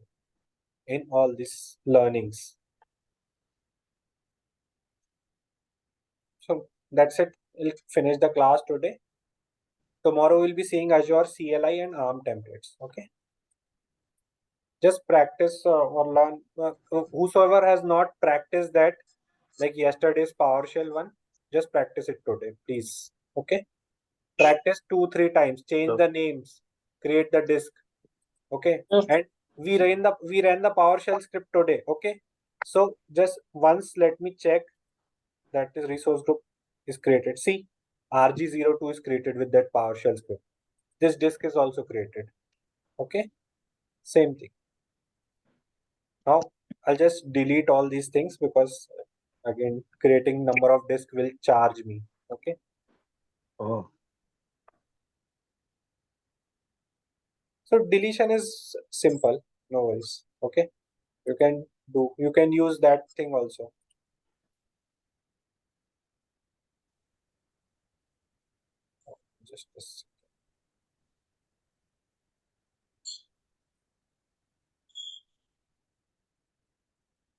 in all these learnings. So that's it. We'll finish the class today. Tomorrow we'll be seeing Azure CLI and ARM templates. Okay. Just practice or learn. Whosoever has not practiced that, like yesterday's PowerShell one, just practice it today, please. Okay. Practice 2-3 times. Change the names. Create the disk. Okay. And we ran the PowerShell script today. Okay. So just once let me check that this resource group is created. See, RG02 is created with that PowerShell script. This disk is also created. Okay. Same thing. Now I'll just delete all these things because again creating number of disk will charge me. Okay. Oh. So deletion is simple, no worries. Okay. You can use that thing also. Just a second.